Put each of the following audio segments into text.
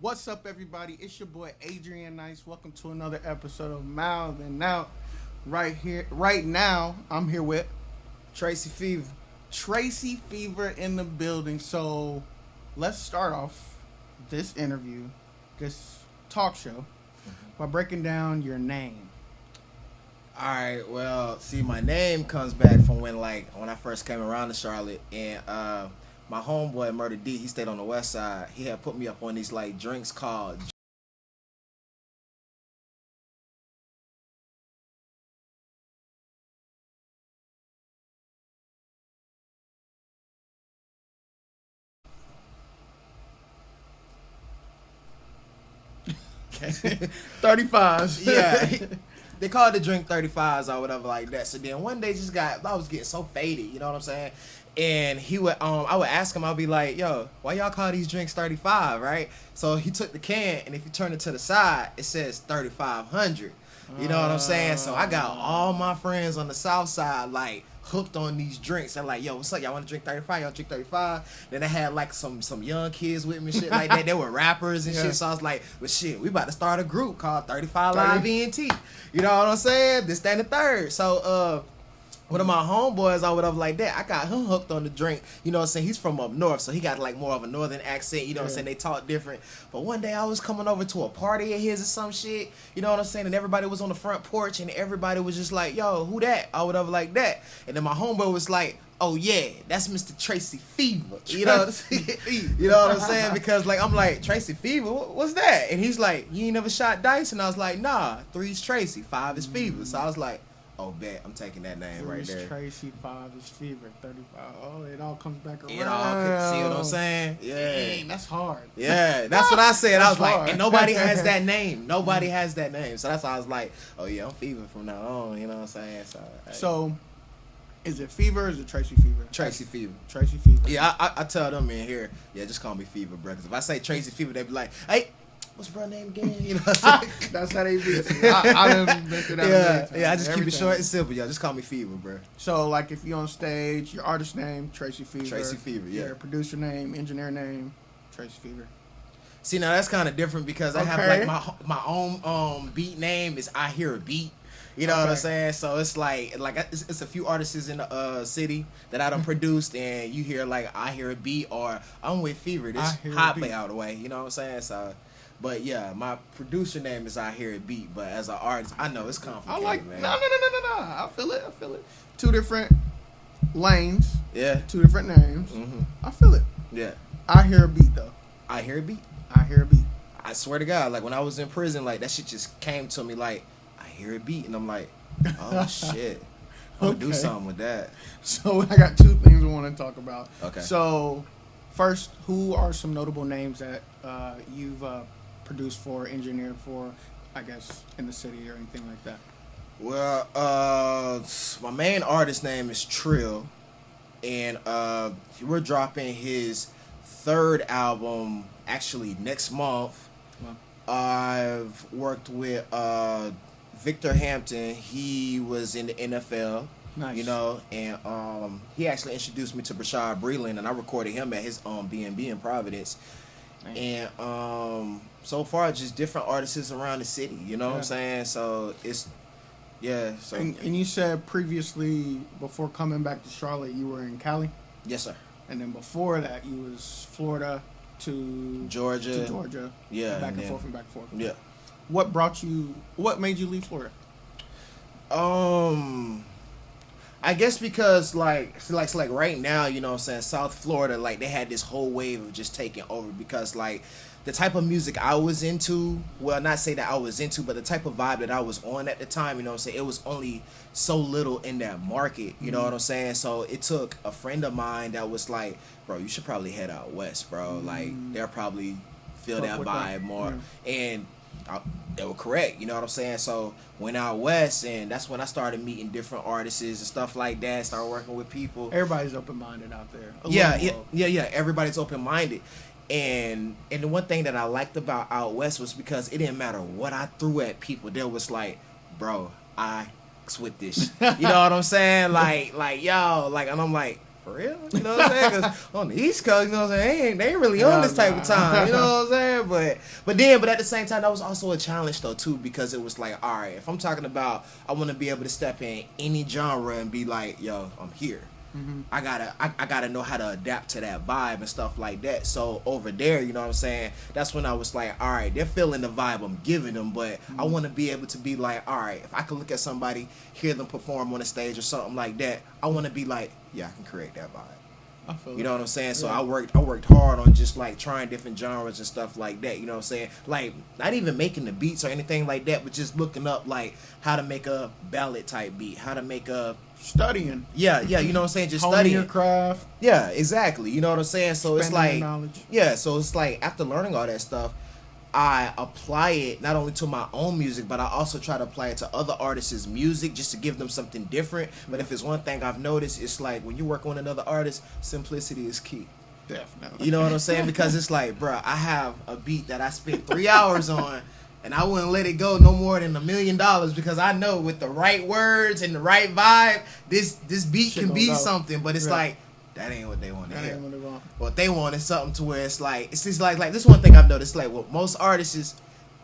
What's up, everybody? It's your boy Adrian Nyce. Welcome to another episode of Mouthin. Now, right now, I'm here with Tracy Fever. Tracy Fever in the building. So, let's start off this interview, this talk show, by breaking down your name. Alright, well, see, my name comes back from when I first came around to Charlotte, and my homeboy Murder D, he stayed on the west side. He had put me up on these drinks called Okay. 35s. yeah. They called the drink 35s or whatever like that. So then one day I was getting so faded, you know what I'm saying? And I would ask him, I'll be like, yo, why y'all call these drinks 35, right? So he took the can, and if you turn it to the side, it says 3,500. You know what I'm saying? So I got all my friends on the south side hooked on these drinks. They're like, yo, what's up? Y'all want to drink 35? Y'all drink 35? Then I had some young kids with me, shit like that. They were rappers and shit. So I was like, well, shit, we about to start a group called 35 Live ENT. You know what I'm saying? This, that, and the third. So, one of my homeboys or whatever like that, I got him hooked on the drink. You know what I'm saying? He's from up north, so he got more of a northern accent. You know what I'm saying? They talk different. But one day I was coming over to a party of his or some shit. You know what I'm saying? And everybody was on the front porch, and everybody was just like, yo, who that? Or whatever like that. And then my homeboy was like, oh yeah, that's Mr. Tracy Fever. You know what I'm saying? You know what I'm saying? Because I'm like, Tracy Fever, what's that? And he's like, you ain't never shot dice? And I was like, nah, 3's Tracy, 5 is Fever. So I was like, oh, bet. I'm taking that name right there. Tracy, 5 is Fever, 35. Oh, it all comes back around. It all, see what I'm saying? Yeah. Dang, that's hard. Yeah, that's what I said. I was hard. like, and nobody has that name. Nobody has that name. So that's why I was like, oh, yeah, I'm Fever from now on. You know what I'm saying? So is it Fever or is it Tracy Fever? Tracy Fever. Tracy Fever. Yeah, I tell them in here, yeah, just call me Fever, bro. Because if I say Tracy Fever, they be like, hey, what's bro name again? You know what I'm saying? That's how they be. I done been through that. Yeah, I just keep it short and simple, y'all. Just call me Fever, bro. So, if you're on stage, your artist name, Tracy Fever. Tracy Fever, yeah. Your producer name, engineer name, Tracy Fever. See, now that's kind of different because I have my own beat name is I Hear a Beat. You know what I'm saying? So it's it's a few artists in the city that I done produced, and you hear I Hear a Beat or I'm with Fever. This hot play out of the way. You know what I'm saying? So. But yeah, my producer name is I Hear It Beat, but as an artist, I know it's complicated, man. No. I feel it. Two different lanes. Yeah. Two different names. Mm-hmm. I feel it. Yeah. I Hear a Beat, though. I Hear a Beat? I Hear a Beat. I swear to God, when I was in prison, that shit just came to me I hear a beat, and I'm like, oh, shit. I'm going to do something with that. So I got two things I want to talk about. Okay. So first, who are some notable names that you've produced for, engineered for, I guess, in the city or anything like that? Well, my main artist name is Trill, and we're dropping his third album actually next month. Wow. I've worked with Victor Hampton. He was in the NFL. Nice. You know, and he actually introduced me to Brashad Breland, and I recorded him at his B&B in Providence. Nice. And so far, just different artists around the city. You know what I'm saying? So it's So and you said previously, before coming back to Charlotte, you were in Cali. Yes, sir. And then before that, you was Florida to Georgia. Yeah, back and forth. Yeah. What made you leave Florida? I guess because right now, you know what I'm saying, South Florida, they had this whole wave of just taking over because the type of music I was into, well, not say that I was into, but the type of vibe that I was on at the time, you know what I'm saying, it was only so little in that market, you know what I'm saying? So it took a friend of mine that was like, bro, you should probably head out west, bro. They'll probably feel that vibe more. Yeah. And they were correct, you know what I'm saying? So went out west, and that's when I started meeting different artists and stuff like that. Started working with people. Everybody's open-minded out there. Yeah. Everybody's open-minded. And the one thing that I liked about out west was because it didn't matter what I threw at people. There was bro, I with this. You know what I'm saying? Yo, and I'm like, for real? You know what I'm saying? Because on the East Coast, you know what I'm saying, they ain't really on this type of time. You know what I'm saying? But at the same time, that was also a challenge though too, because it was like, all right, if I'm talking about, I want to be able to step in any genre and be like, yo, I'm here. Mm-hmm. I gotta know how to adapt to that vibe and stuff like that. So over there, you know what I'm saying, that's when I was like, all right, they're feeling the vibe I'm giving them, but I want to be able to be like, all right, if I can look at somebody, hear them perform on a stage or something like that, I want to be like, yeah, I can create that vibe. You know what I'm saying? So I worked hard on just like trying different genres and stuff like that. You know what I'm saying? Like not even making the beats or anything like that, but just looking up like how to make a ballad type beat, how to make a studying. Yeah, you know what I'm saying? Just honing studying your craft. Yeah, exactly. You know what I'm saying? So it's like knowledge. Yeah, so it's like after learning all that stuff, I apply it not only to my own music, but I also try to apply it to other artists' music just to give them something different. But if it's one thing I've noticed, it's like when you work on another artist, simplicity is key. Definitely. You know what I'm saying? Because it's like, bro, I have a beat that I spent 3 hours on, and I wouldn't let it go no more than $1 million because I know with the right words and the right vibe, this beat can be something. But it's like, that ain't what they want to hear. What they want is something to where it's just like this one thing I've noticed, like with most artists,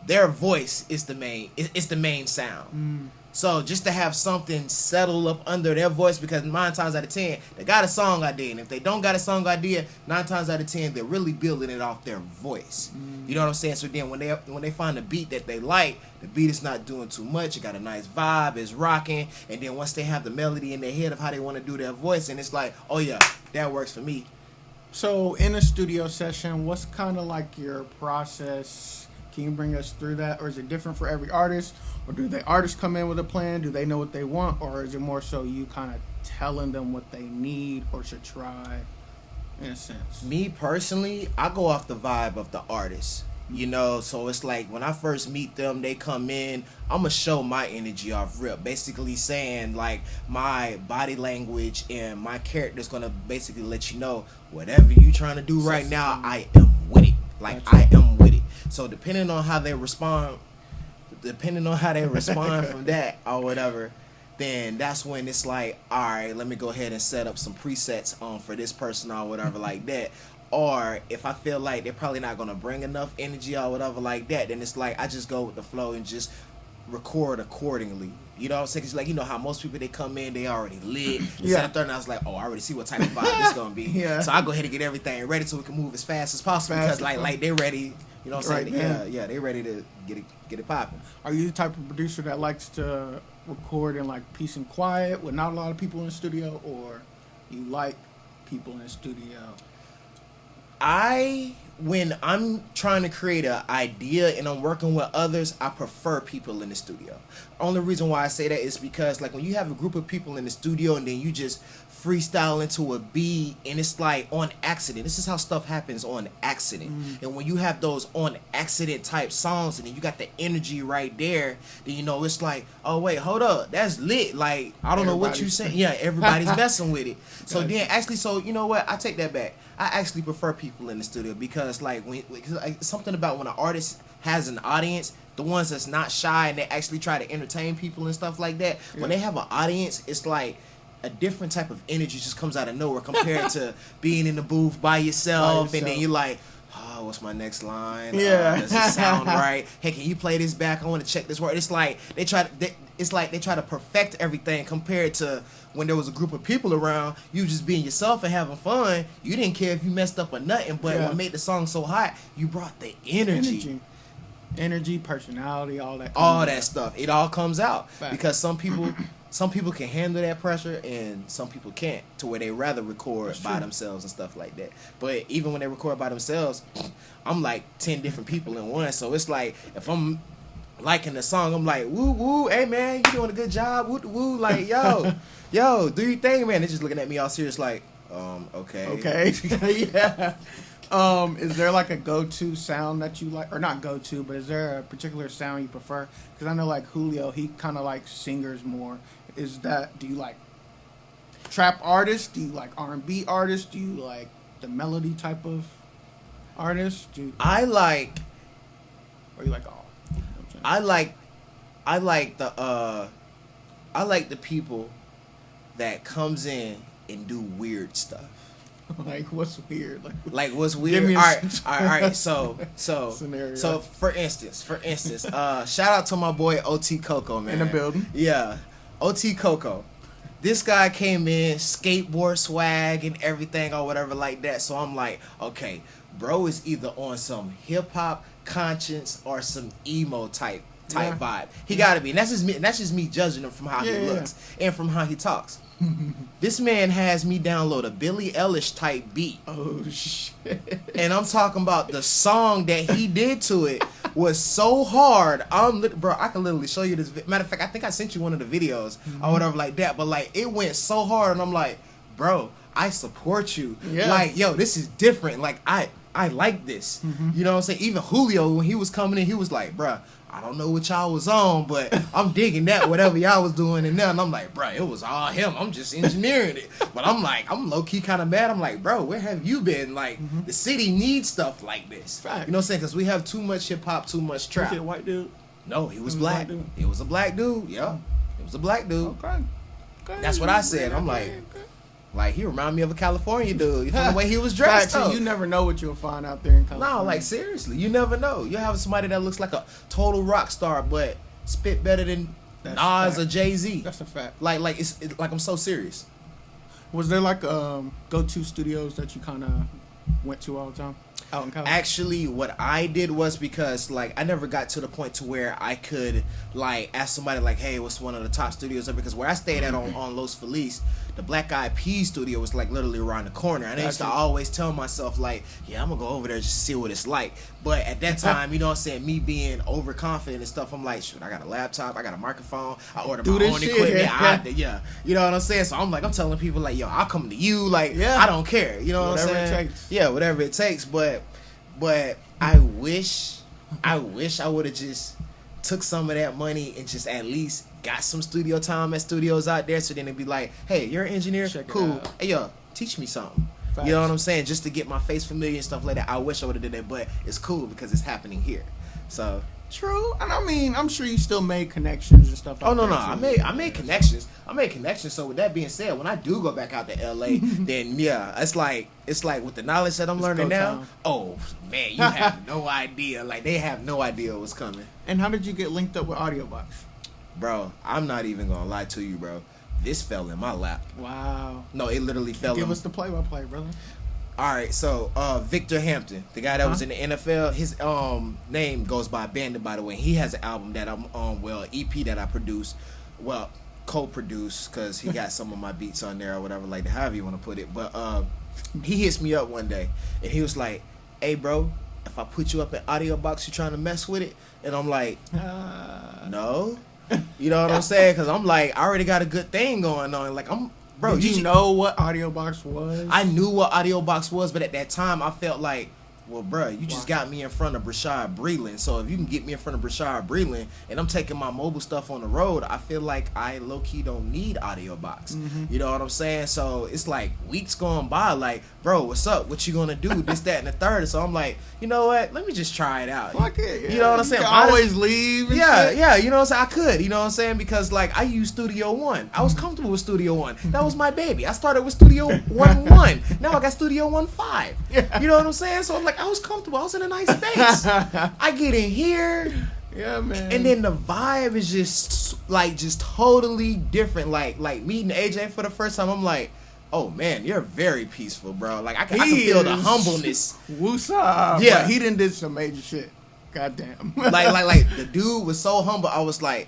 their voice is the main sound. So just to have something settle up under their voice, because 9 times out of 10 they got a song idea, and if they don't got a song idea, 9 times out of 10 they're really building it off their voice. You know what I'm saying? So then when they find a beat that they like, the beat is not doing too much, it got a nice vibe, it's rocking, and then once they have the melody in their head of how they want to do their voice, and it's like, oh yeah, that works for me. So in a studio session, what's kind of like your process? Can you bring us through that? Or is it different for every artist? Or do the artists come in with a plan? Do they know what they want? Or is it more so you kind of telling them what they need or should try, in a sense? Me personally, I go off the vibe of the artist. You know, so it's like when I first meet them, they come in, I'm going to show my energy off rip. Basically saying like my body language and my character's going to basically let you know whatever you trying to do right now, I am with it. Like I am with it. So depending on how they respond from that or whatever, then that's when it's like, all right, let me go ahead and set up some presets for this person or whatever like that. Or if I feel like they're probably not going to bring enough energy or whatever like that, then it's like I just go with the flow and just record accordingly. You know what I'm saying? Cause like, you know how most people, they come in, they already lit. Yeah. And I was like, oh, I already see what type of vibe this going to be. Yeah. So I go ahead and get everything ready so we can move as fast as possible. Because like they're ready. You know what I'm saying? Yeah, they're ready to get it popping. Are you the type of producer that likes to record in like peace and quiet with not a lot of people in the studio, or you like people in the studio? When I'm trying to create an idea and I'm working with others, I prefer people in the studio. Only reason why I say that is because like when you have a group of people in the studio and then you just freestyle into a beat and it's like on accident. This is how stuff happens on accident. And when you have those on accident type songs and then you got the energy right there, then you know it's like, oh wait, hold up, that's lit. Like I don't know what you saying. Yeah, everybody's messing with it. So then actually, so you know what? I take that back. I actually prefer people in the studio because like something about when an artist has an audience, the ones that's not shy and they actually try to entertain people and stuff like that. When they have an audience, it's like a different type of energy just comes out of nowhere compared to being in the booth by yourself. And then you're like, oh, what's my next line? Does it sound right? Hey, can you play this back? I want to check this word. It's like they try to perfect everything compared to when there was a group of people around, you just being yourself and having fun. You didn't care if you messed up or nothing, but what made the song so hot, you brought the energy, personality, all that stuff. It all comes out because some people can handle that pressure and some people can't, to where they rather record by themselves and stuff like that. But even when they record by themselves, I'm like 10 different people in one. So it's like if I'm liking the song, I'm like, woo woo, hey man, you doing a good job, woo woo, like yo, do your thing, man. They're just looking at me all serious like, okay. Yeah. Is there like a go-to sound that you like, or not go-to, but is there a particular sound you prefer? Because I know like Julio, he kind of likes singers more. Do you like trap artists? Do you like R&B artists? Do you like the melody type of artists? I like Or you like all? You know I like the people that comes in and do weird stuff. Like what's weird? Like what's weird? Give me All right. So Scenario. for instance, shout out to my boy OT Coco, man. In the building. Yeah, OT Coco. This guy came in, skateboard swag and everything or whatever like that. So I'm like, okay, bro is either on some hip hop conscience or some emo type vibe. He gotta be. And that's just me judging him from how he looks and from how he talks. This man has me download a Billie Eilish type beat. Oh shit! And I'm talking about the song that he did to it was so hard. Bro, I can literally show you this. Matter of fact, I think I sent you one of the videos or whatever like that. But like, it went so hard, and I'm like, bro, I support you. Yeah. Like, yo, this is different. Like, I like this. You know what I'm saying? Even Julio, when he was coming in, he was like, bruh, I don't know what y'all was on, but I'm digging that, whatever y'all was doing in there. And I'm like, bruh, it was all him. I'm just engineering it. But I'm like, I'm low-key kind of mad. I'm like, bro, where have you been? Like, the city needs stuff like this. Fact. You know what I'm saying? Because we have too much hip-hop, too much trap. Was it a white dude? No, he was black. He was a black dude. Yeah, he was a black dude. Okay. That's what I said. I'm like, he reminded me of a California dude. From the way he was dressed. Fact, you never know what you'll find out there in California. No, like seriously, you never know. You have somebody that looks like a total rock star, but spit better than Nas or Jay-Z. That's a fact. Like it's like I'm so serious. Was there like go-to studios that you kind of went to all the time out in California? Actually, what I did was because like I never got to the point to where I could like ask somebody like, hey, what's one of the top studios? Because where I stayed at on Los Feliz, the Black Eyed Peas studio was like literally around the corner, and I used to always tell myself like, yeah, I'm gonna go over there just to see what it's like. But at that time, you know what I'm saying, me being overconfident and stuff, I'm like, shoot, I got a laptop, I got a microphone, I ordered my own equipment, you know what I'm saying. So I'm telling people like, yo, I'll come to you, like, I don't care, you know what I'm saying. Whatever it takes. Yeah, whatever it takes. But I wish I would have just took some of that money and just at least got some studio time at studios out there, so then it'd be like, hey, you're an engineer? Cool. Hey, yo, teach me something. Facts. You know what I'm saying? Just to get my face familiar and stuff like that. I wish I would have did that, but it's cool because it's happening here. So true. And I mean, I'm sure you still made connections and stuff like that. I made connections. So with that being said, when I do go back out to LA, then yeah, it's like with the knowledge that I'm learning now, time. Oh man, you have no idea. Like they have no idea what's coming. And how did you get linked up with Audiobox? Bro, I'm not even gonna lie to you, bro. This fell in my lap. Wow. No, it literally fell. Give us the play-by-play, brother. All right, so Victor Hampton, the guy that was in the NFL, his name goes by Bandit, by the way. He has an album that I'm EP that I produced, co-produced, because he got some of my beats on there or whatever, like however you want to put it. But he hits me up one day, and he was like, "Hey, bro, if I put you up in Audiobox, you trying to mess with it?" And I'm like, "No." You know what I'm saying? Because I'm like, I already got a good thing going on. Like, bro, did you know what Audiobox was? I knew what Audiobox was, but at that time, I felt like, well, bro, you just got me in front of Brashad Breeland. So if you can get me in front of Brashad Breeland and I'm taking my mobile stuff on the road, I feel like I low-key don't need Audiobox. You know what I'm saying? So it's like weeks going by, like, bro, what's up? What you gonna do? This, that, and the third. So I'm like, you know what? Let me just try it out. Fuck it. Yeah. You know what I'm saying? You can always leave. And shit. Yeah. You know what I'm saying? I could. You know what I'm saying? Because like I used Studio One. I was comfortable with Studio One. That was my baby. I started with Studio 1.1. Now I got Studio 1.5. Yeah. You know what I'm saying? So I'm like, I was comfortable. I was in a nice space. I get in here. Yeah, man. And then the vibe is just totally different. Like meeting AJ for the first time, I'm like, oh man, you're very peaceful, bro. Like I can feel the humbleness. Woosah. Yeah, but he done did some major shit. Goddamn. like the dude was so humble. I was like,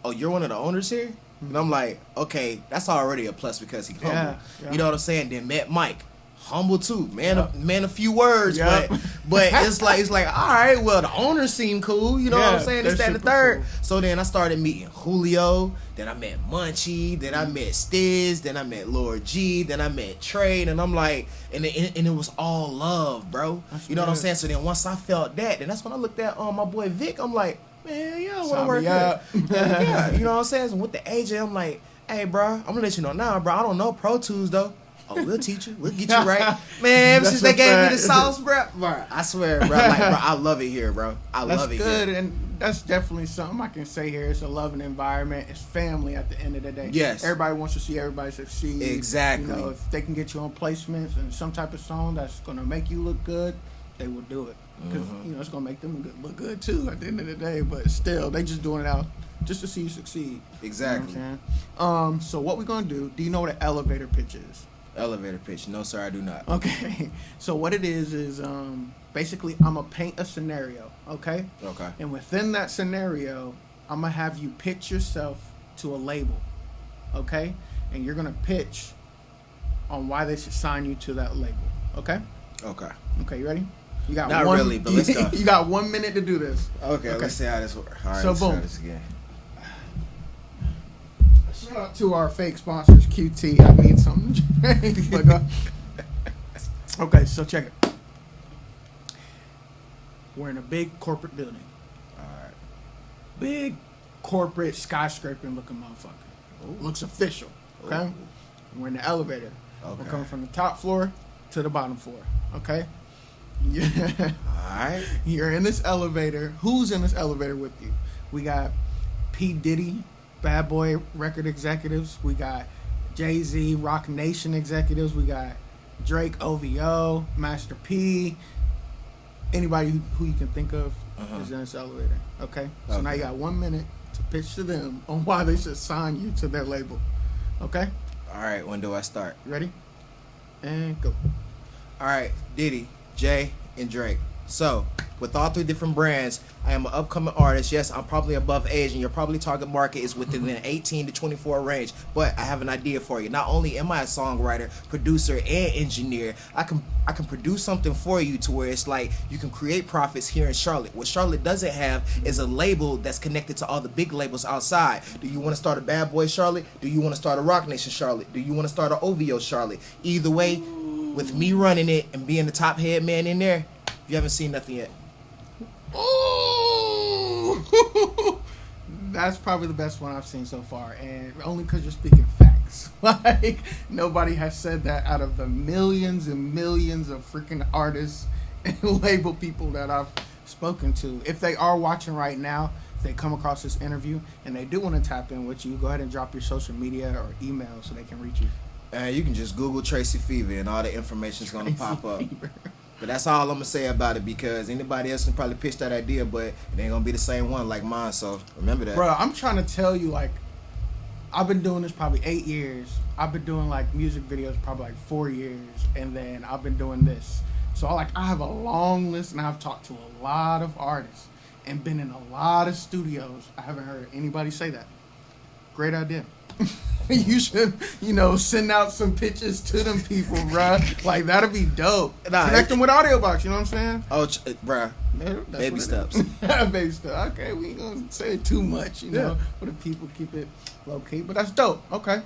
oh, you're one of the owners here? And I'm like, okay, that's already a plus because he's humble. Yeah. You know what I'm saying? Then met Mike. Humble too, man. Man, a few words, but it's like, all right. Well, the owners seem cool. You know what I'm saying? This, that, and the third. Cool. So then I started meeting Julio. Then I met Munchie. Then I met Stiz. Then I met Lord G. Then I met Trade. And I'm like, and it was all love, bro. You know what I'm saying? So then once I felt that, then that's when I looked at my boy Vic. I'm like, man, yeah, I want to work here. Yeah, you know what I'm saying? So with the AJ, I'm like, hey, bro, I'm gonna let you know now, bro. I don't know Pro Tools though. Oh, we'll teach you. We'll get you right. Man, since they gave me the sauce, bro. I swear, bro. Like, bro, I love it here, bro. I love it here. And that's definitely something I can say here. It's a loving environment. It's family at the end of the day. Yes. Everybody wants to see everybody succeed. Exactly. You know, if they can get you on placements and some type of song that's going to make you look good, they will do it. Because, you know, it's going to make them look good too at the end of the day. But still, they just doing it out just to see you succeed. Exactly. You know what I'm saying? So what we're going to do you know what an elevator pitch is? Elevator pitch. No, sir, I do not. Okay. So what it is basically I'm going to paint a scenario, okay? Okay. And within that scenario, I'm going to have you pitch yourself to a label, okay? And you're going to pitch on why they should sign you to that label, okay? Okay. Okay, you ready? You got Not really, but let's go. You got 1 minute to do this. Okay, let's see how this works. All right, So, let's boom. try this again. Shout out to our fake sponsors, QT. I need something to drink. But, okay, so check it. We're in a big corporate building. All right. Big corporate skyscraper looking motherfucker. Ooh. Looks official. Okay? Ooh. We're in the elevator. Okay. We're coming from the top floor to the bottom floor. Okay? Yeah. All right. You're in this elevator. Who's in this elevator with you? We got P. Diddy, Bad Boy record executives. We got Jay-Z, Rock Nation executives. We got Drake, OVO, Master P. Anybody who you can think of is in this elevator. Okay? So now you got 1 minute to pitch to them on why they should sign you to their label. Okay? All right. When do I start? Ready? And go. All right. Diddy, Jay, and Drake. So, with all three different brands, I am an upcoming artist. Yes, I'm probably above age, and your probably target market is within the 18 to 24 range. But I have an idea for you. Not only am I a songwriter, producer, and engineer, I can produce something for you to where it's like you can create profits here in Charlotte. What Charlotte doesn't have is a label that's connected to all the big labels outside. Do you want to start a Bad Boy Charlotte? Do you want to start a Rock Nation Charlotte? Do you want to start an OVO Charlotte? Either way, with me running it and being the top head man in there, you haven't seen nothing yet. Ooh. That's probably the best one I've seen so far, and only because you're speaking facts. Like, nobody has said that out of the millions and millions of freaking artists and label people that I've spoken to. If they are watching right now, if they come across this interview and they do want to tap in with you, go ahead and drop your social media or email so they can reach you. You can just Google Tracy Fever and all the information is going to pop up. But that's all I'm going to say about it, because anybody else can probably pitch that idea, but it ain't going to be the same one like mine, so remember that. Bro, I'm trying to tell you, like, I've been doing this probably 8 years. I've been doing, like, music videos probably, like, 4 years, and then I've been doing this. So, I have a long list, and I've talked to a lot of artists and been in a lot of studios. I haven't heard anybody say that. Great idea. You should, send out some pitches to them people, bruh. Like, that'd be dope. Connect them with AudioBox, you know what I'm saying? Oh, bruh. Baby steps. Baby steps. Okay, we ain't gonna say it too much, for the people, keep it low key. But that's dope. Okay.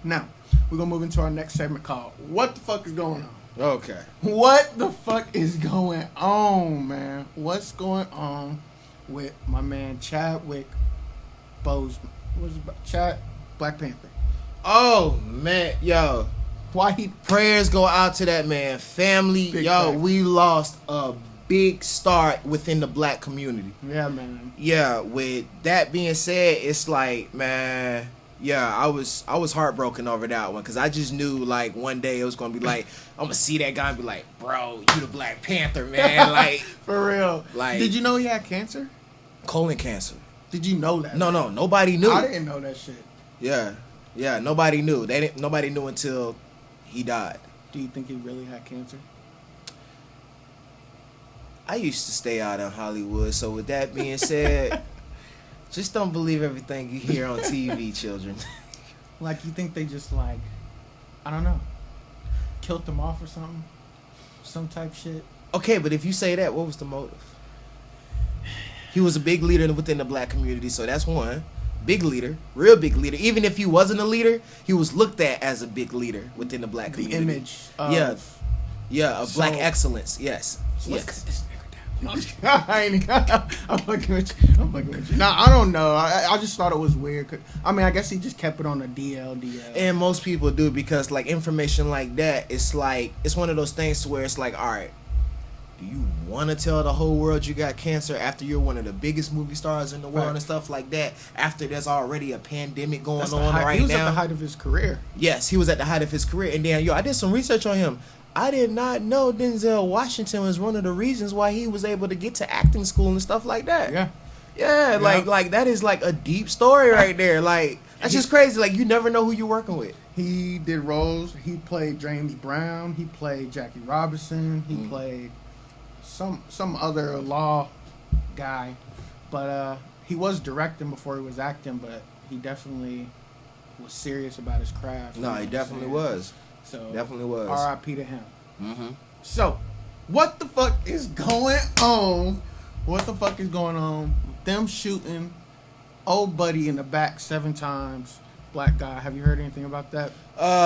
Now, we're gonna move into our next segment called What the Fuck is Going On? Okay. What the fuck is going on, man? What's going on with my man Chadwick Boseman? Chad Black Panther. Oh, man. Yo. Why he... Prayers go out to that man. Family. Big yo, fact. we lost a big star within the black community. Yeah, man. Yeah, with that being said, it's like, man... Yeah, I was heartbroken over that one, because I just knew, like, one day it was going to be like, I'm going to see that guy and be like, bro, you the Black Panther, man. Like, for real. Like, did you know he had cancer? Colon cancer. Did you know that? No, nobody knew. I didn't know that shit. Yeah, nobody knew. Nobody knew until he died. Do you think he really had cancer? I used to stay out in Hollywood, so with that being said, just don't believe everything you hear on TV, children. Like, you think they just, like, I don't know, killed them off or something? Some type shit? Okay, but if you say that, what was the motive? He was a big leader within the black community, so that's one. Big leader, real big leader. Even if he wasn't a leader, he was looked at as a big leader within the black community. The image of... Yeah, of black excellence, yes. So yes. let's cut this nigga down. I'm fucking with you. Nah, I don't know. I just thought it was weird. I guess he just kept it on the DL. And most people do, because, like, information like that, it's like, it's one of those things to where it's like, all right, do you want to tell the whole world you got cancer after you're one of the biggest movie stars in the world and stuff like that? After there's already a pandemic going on right now. He was at the height of his career. Yes, he was at the height of his career. And then, I did some research on him. I did not know Denzel Washington was one of the reasons why he was able to get to acting school and stuff like that. Yeah, like that is like a deep story right there. Like, that's just crazy. Like, you never know who you're working with. He did roles. He played James Brown. He played Jackie Robinson. He played some other law guy. But he was directing before he was acting, but he definitely was serious about his craft. No, he definitely was. So definitely was. R.I.P. to him. So, what the fuck is going on? What the fuck is going on? Them shooting old buddy in the back 7 times. Black guy. Have you heard anything about that?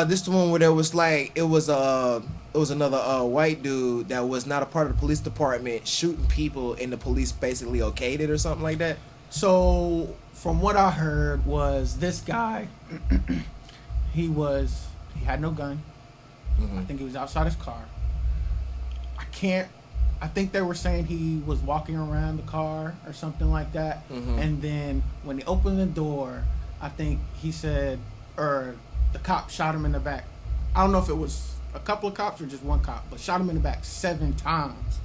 This the one where there was like it was another white dude that was not a part of the police department shooting people, and the police basically okayed it or something like that. So, from what I heard was this guy, he had no gun. I think he was outside his car. I think they were saying he was walking around the car or something like that. And then when they opened the door, I think he said, or the cop shot him in the back. I don't know if it was a couple of cops or just one cop, but shot him in the back 7 times.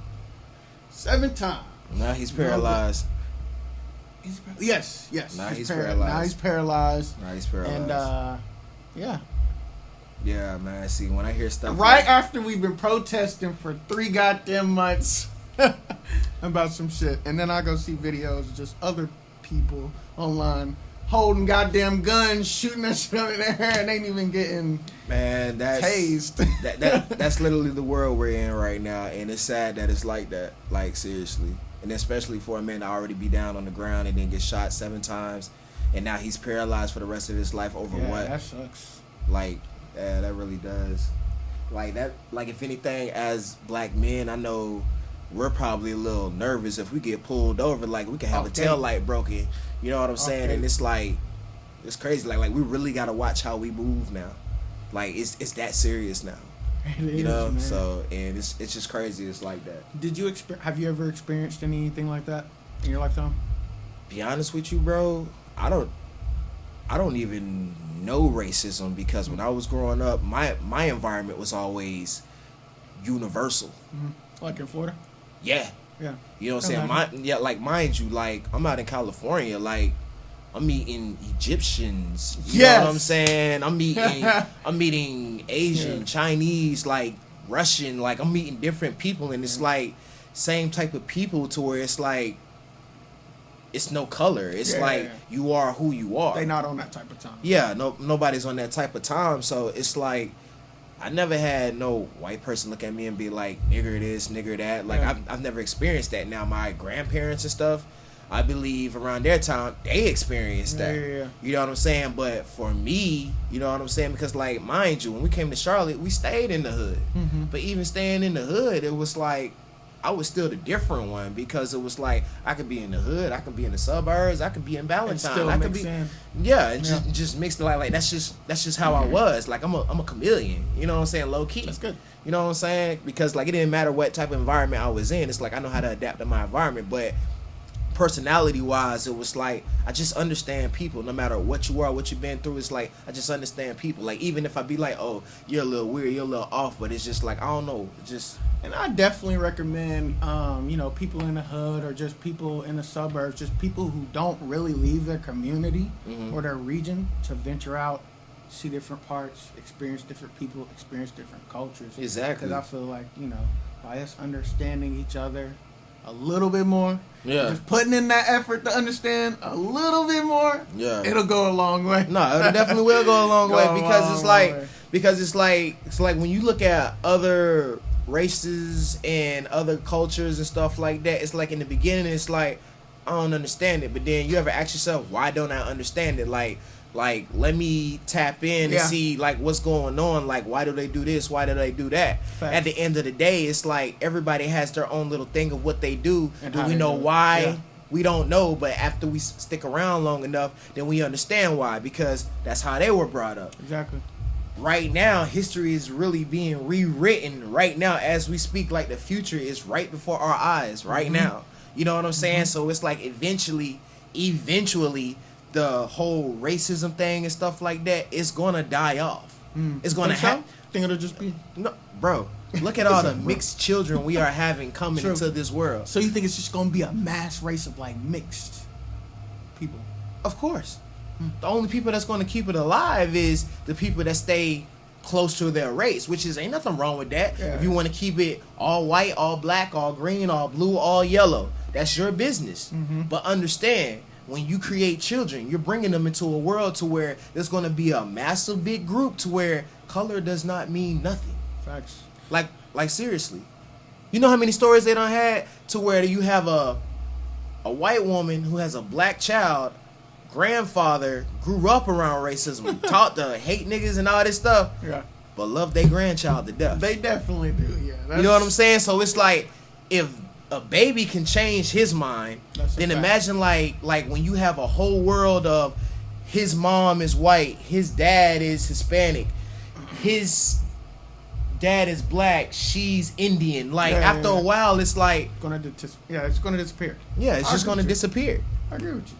7 times. Now he's paralyzed. Yes. Now he's paralyzed. And yeah. Yeah, man. See, when I hear stuff after we've been protesting for 3 goddamn months about some shit, and then I go see videos of just other people online holding goddamn guns, shooting that shit up in their hair, and ain't even getting tased. That's literally the world we're in right now, and it's sad that it's like that. Like, seriously. And especially for a man to already be down on the ground and then get shot 7 times, and now he's paralyzed for the rest of his life over what? That sucks. Like, yeah, that really does. Like, that, like, if anything, as black men, I know we're probably a little nervous if we get pulled over. Like, we can have a tail light broken. You know what I'm saying? And it's like, it's crazy. Like we really got to watch how we move now. Like, it's that serious now. You know? Man. So, and it's just crazy. It's like that. Have you ever experienced anything like that in your lifetime? Be honest with you, bro, I don't even know racism, because when I was growing up, my environment was always universal. Like in Florida? Yeah. You know what I'm saying? Like, mind you, like, I'm out in California, like, I'm meeting Egyptians. You know what I'm saying? I'm meeting Asian, Chinese, like, Russian, like, I'm meeting different people, and it's like same type of people, to where it's like, it's no color. It's like, you are who you are. They not on that type of time. Yeah, nobody's on that type of time. So it's like, I never had no white person look at me and be like, nigger this, nigger that. Like, I've never experienced that. Now, my grandparents and stuff, I believe around their time, they experienced that. You know what I'm saying? But for me, you know what I'm saying? Because, like, mind you, when we came to Charlotte, we stayed in the hood. But even staying in the hood, it was like, I was still the different one, because it was like, I could be in the hood, I could be in the suburbs, I could be in Valentine, I could be, just mixed like that's just how I was. Like, I'm a chameleon, you know what I'm saying, low key. That's good. You know what I'm saying? Because, like, it didn't matter what type of environment I was in. It's like, I know how to adapt to my environment, but personality wise, it was like, I just understand people no matter what you are, what you've been through. It's like, I just understand people. Like, even if I be like, oh, you're a little weird, you're a little off, but it's just like, I don't know, just. And I definitely recommend, people in the hood, or just people in the suburbs, just people who don't really leave their community or their region, to venture out, see different parts, experience different people, experience different cultures. Exactly. Because I feel like, by us understanding each other a little bit more, just putting in that effort to understand a little bit more, it'll go a long way. No, it definitely will go a long way, because it's like when you look at other races and other cultures and stuff like that, it's like, in the beginning, it's like, I don't understand it, but then you ever ask yourself, why don't I understand it? Like, let me tap in and see, like, what's going on. Like, why do they do this? Why do they do that? At the end of the day, it's like, everybody has their own little thing of what they do. And do we know why? Yeah. We don't know, but after we stick around long enough, then we understand why, because that's how they were brought up. Exactly. right now history is really being rewritten right now as we speak. Like the future is right before our eyes right now. You know what I'm saying? So it's like eventually the whole racism thing and stuff like that is gonna die off. It's gonna happen. Think it'll just be No, bro. Look at all the mixed children we are having coming True. into this world. So you think it's just gonna be a mass race of like mixed people? Of course. The only people that's going to keep it alive is the people that stay close to their race, which is ain't nothing wrong with that. Yeah. If you want to keep it all white, all black, all green, all blue, all yellow, that's your business. But understand, when you create children, you're bringing them into a world to where there's going to be a massive big group to where color does not mean nothing. Facts. Like seriously. You know how many stories they done had to where you have a white woman who has a black child, grandfather grew up around racism, taught to hate niggas and all this stuff, Yeah. but love their grandchild to death. They definitely do. Yeah. You know what I'm saying? So it's like if a baby can change his mind, That's a then fact. imagine like when you have a whole world of his mom is white, his dad is Hispanic, his dad is black, she's Indian. Like after a while, it's like It's gonna disappear. it's I just agree gonna with you. disappear. I agree with you.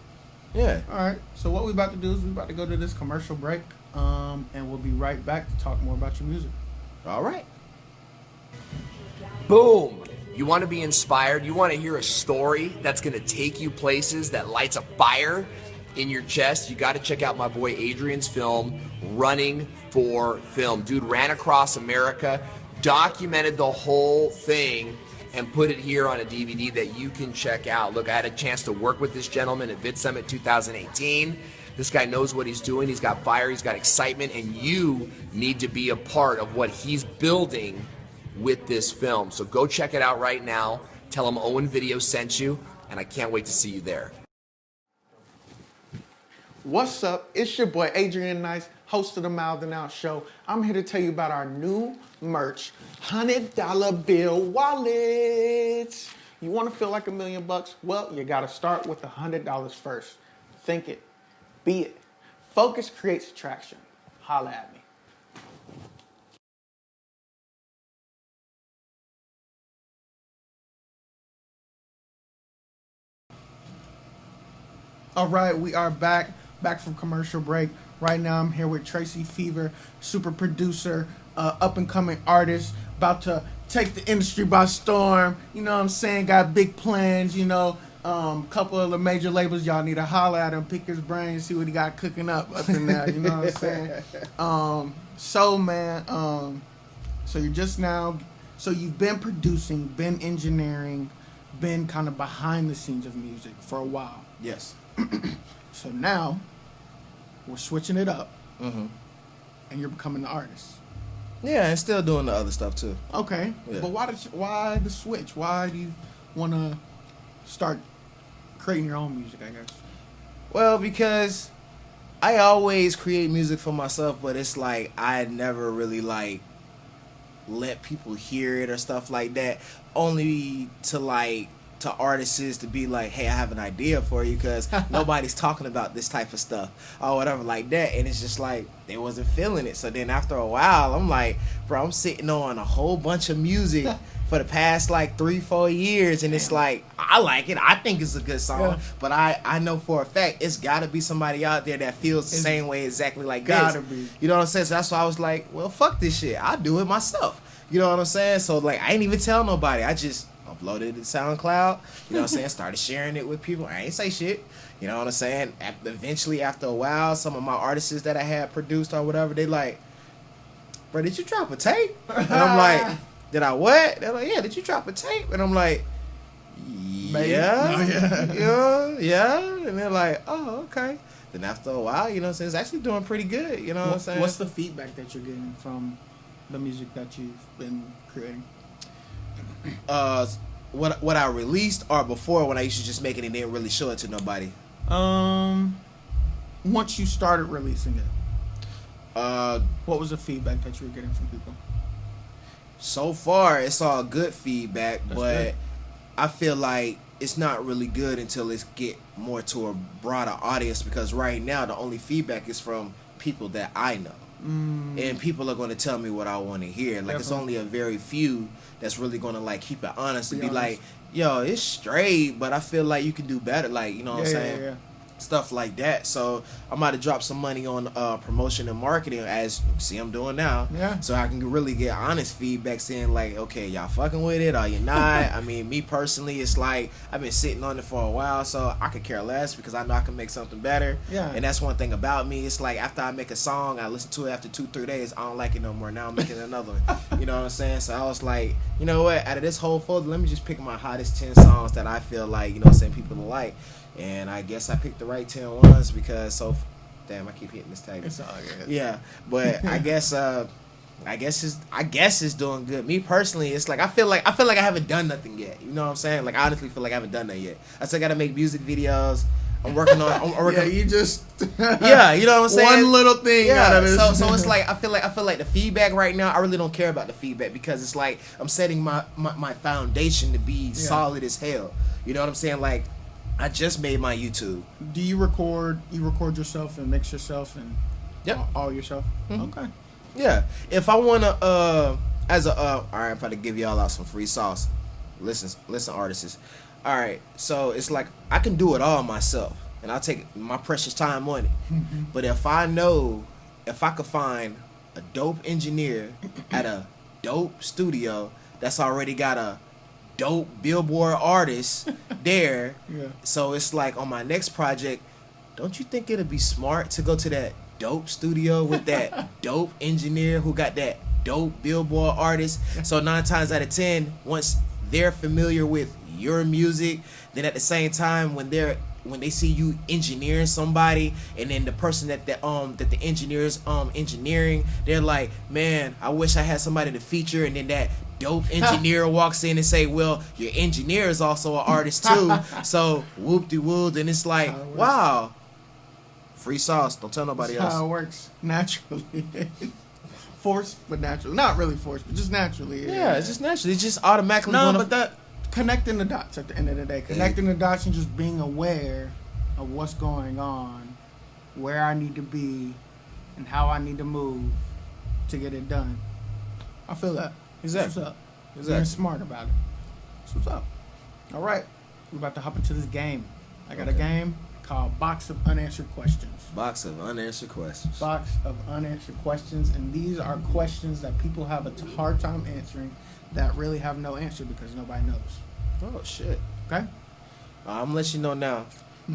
Yeah. All right. So what we about to do is we about to go to this commercial break, and we'll be right back to talk more about your music. All right. Boom! You want to be inspired? You want to hear a story that's going to take you places, that lights a fire in your chest? You got to check out my boy Adrian's film, Running for Film. Dude ran across America, documented the whole thing, and put it here on a DVD that you can check out. Look, I had a chance to work with this gentleman at Vid Summit 2018. This guy knows what he's doing. He's got fire, he's got excitement, and you need to be a part of what he's building with this film. So go check it out right now. Tell him Owen Video sent you, and I can't wait to see you there. What's up? It's your boy Adrian Nyce, host of the Mouthin Out Show. I'm here to tell you about our new merch, $100 bill wallets. You want to feel like $1 million? Well, you got to start with $100 first. Think it, be it. Focus creates attraction. Holla at me. All right, we are back from commercial break. Right now, I'm here with Tracy Fever, super producer, up and coming artist, about to take the industry by storm. You know what I'm saying? Got big plans. You know, couple of the major labels. Y'all need to holler at him, pick his brain, see what he got cooking up in there. You know what I'm saying? So you're just now. So you've been producing, been engineering, been kind of behind the scenes of music for a while. Yes. So now we're switching it up, Mm-hmm. and you're becoming the artist. Yeah, and still doing the other stuff too. Okay, Yeah. but why the switch? Why do you want to start creating your own music? I guess. Well, because I always create music for myself, but it's like I never really like let people hear it or stuff like that. Only to artists to be like, hey, I have an idea for you, because nobody's talking about this type of stuff or whatever like that. And it's just like they wasn't feeling it. So then after a while, I'm like, bro, I'm sitting on a whole bunch of music for the past like 3-4 years, and it's like I like it, I think it's a good song, Yeah. but I know for a fact it's gotta be somebody out there that feels the same way exactly like gotta this. be. You know what I'm saying? So that's why I was like, well, fuck this shit, I'll do it myself. You know what I'm saying? So like I ain't even tell nobody, I just uploaded it to SoundCloud, you know what I'm saying? Started sharing it with people. I ain't say shit. You know what I'm saying? Eventually, after a while, some of my artists that I had produced or whatever, they like, bro, did you drop a tape? And I'm like, did I what? They're like, yeah, did you drop a tape? And I'm like, yeah. And they're like, oh, okay. Then after a while, you know what I'm saying? It's actually doing pretty good. You know what I'm saying? What's the feedback that you're getting from the music that you've been creating? What I released or before, when I used to just make it and didn't really show it to nobody? Once you started releasing it, what was the feedback that you were getting from people? So far, it's all good feedback, That's but good. I feel like it's not really good until it's get more to a broader audience, because right now the only feedback is from people that I know. and people are going to tell me what I want to hear. Like, it's only a very few that's really going to, like, keep it honest and be like, yo, it's straight, but I feel like you can do better. Like, you know what I'm saying? Yeah. Stuff like that. So I'm about to drop some money on promotion and marketing, as you see I'm doing now. Yeah. So I can really get honest feedback, saying like, okay, y'all fucking with it or you're not. I mean, me personally, it's like I've been sitting on it for a while, so I could care less because I know I can make something better. Yeah. And that's one thing about me. It's like after I make a song, I listen to it after 2-3 days, I don't like it no more. Now I'm making another one. You know what I'm saying? So I was like, you know what? Out of this whole folder, let me just pick my hottest 10 songs that I feel like, you know what I'm saying, people will like. And I guess I picked the right 10 ones because damn, I keep hitting this tag. It's all good. Yeah, but I guess it's doing good. Me personally, it's like I feel like I haven't done nothing yet. You know what I'm saying? Like I honestly feel like I haven't done that yet. I still gotta make music videos. I'm working on. Yeah, you just. Yeah, you know what I'm saying. One little thing out of this. So it's like I feel like the feedback right now. I really don't care about the feedback because it's like I'm setting my foundation to be solid as hell. You know what I'm saying? Like. I just made my YouTube. Do you record? You record yourself and mix yourself and all yourself? Mm-hmm. Okay. Yeah. If I wanna all right, I'm about to give y'all out some free sauce. Listen, artists. All right. So it's like I can do it all myself, and I'll take my precious time on it. But if I could find a dope engineer at a dope studio that's already got a dope Billboard artist there. Yeah. So it's like on my next project, don't you think it'd be smart to go to that dope studio with that dope engineer who got that dope Billboard artist? So 9 times out of 10, once they're familiar with your music, then at the same time when they see you engineering somebody, and then the person that the engineers engineering, they're like, man, I wish I had somebody to feature, and then that dope engineer walks in and say, well, your engineer is also an artist too, so whoop-de-whoop, and it's like, wow, free sauce, don't tell nobody else. That's how it works naturally. Forced, but naturally. Not really forced, but just naturally. Yeah, it's just naturally. It's just automatically. But that connecting the dots at the end of the day, connecting the dots and just being aware of what's going on, where I need to be, and how I need to move to get it done. I feel that. Exactly. That's what's up. Exactly. Being smart about it. That's what's up. All right, we're about to hop into this game. I got a game called Box of Unanswered Questions. Box of unanswered questions. Box of unanswered questions, and these are questions that people have a hard time answering that really have no answer because nobody knows. Oh shit. Okay? I'm gonna let you know now.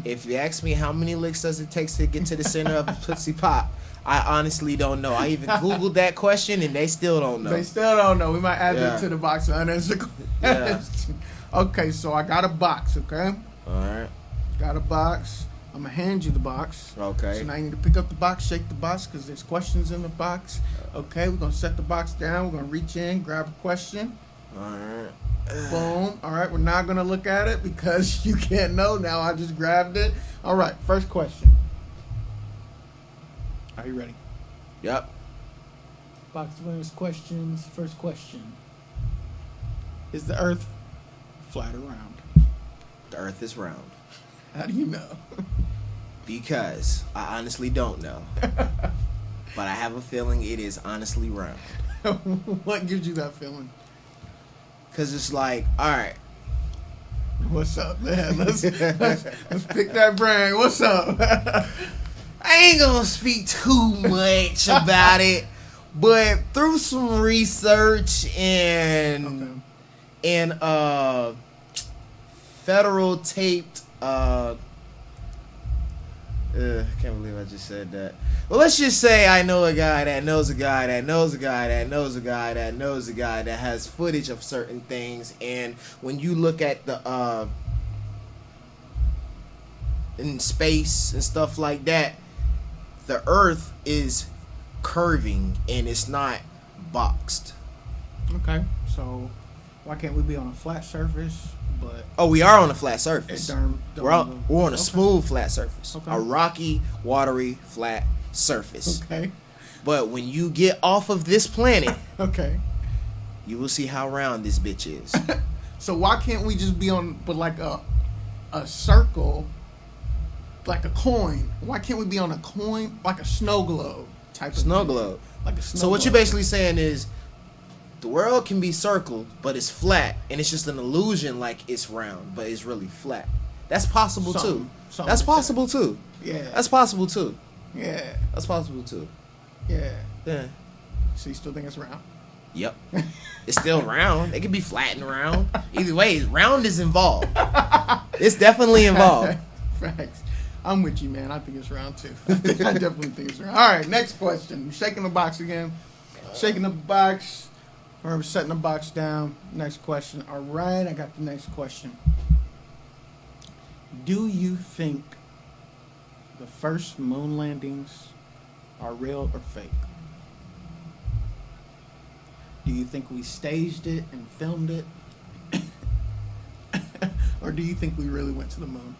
If you ask me how many licks does it take to get to the center of a Tootsie Pop, I honestly don't know. I even Googled that question and they still don't know. They still don't know. We might add that to the box of unanswered questions. Yeah. Okay, so I got a box, okay? Alright. Got a box. I'm going to hand you the box. Okay. So now you need to pick up the box, shake the box, because there's questions in the box. Okay, we're going to set the box down. We're going to reach in, grab a question. Alright. Boom. Alright, we're not going to look at it because you can't know now. I just grabbed it. Alright, first question. Are you ready? Yep. Box of unanswered questions. First question. Is the earth flat or round? The earth is round. How do you know? Because I honestly don't know. But I have a feeling it is honestly round. What gives you that feeling? Because it's like, alright. What's up, man? Let's pick that brain. What's up? I ain't gonna speak too much about it, but through some research and federal taped I can't believe I just said that. Well, let's just say I know a guy that knows a guy that knows a guy that knows a guy that knows a guy that has footage of certain things, and when you look at the in space and stuff like that, the earth is curving and it's not boxed. Okay, so why can't we be on a flat surface? But we are on a flat surface. We're on a smooth flat surface. Okay. A rocky, watery, flat surface. Okay. But when you get off of this planet, okay, you will see how round this bitch is. So why can't we just be on, but like a circle, like a coin? Why can't we be on a coin, like a snow globe type Snow of globe. Like a snow So what globe. you're basically saying is the world can be circled, but it's flat, and it's just an illusion like it's round, but it's really flat. That's possible too. Something That's like possible too. Yeah. That's possible too. Yeah. That's possible too. Yeah. Yeah. So you still think it's round? Yep. It's still round. It can be flat and round. Either way, round is involved. It's definitely involved. Facts. I'm with you, man. I think it's round too. I definitely think it's round. All right, next question. We're shaking the box again. Shaking the box. We're setting the box down. Next question. All right, I got the next question. Do you think the first moon landings are real or fake? Do you think we staged it and filmed it? Or do you think we really went to the moon?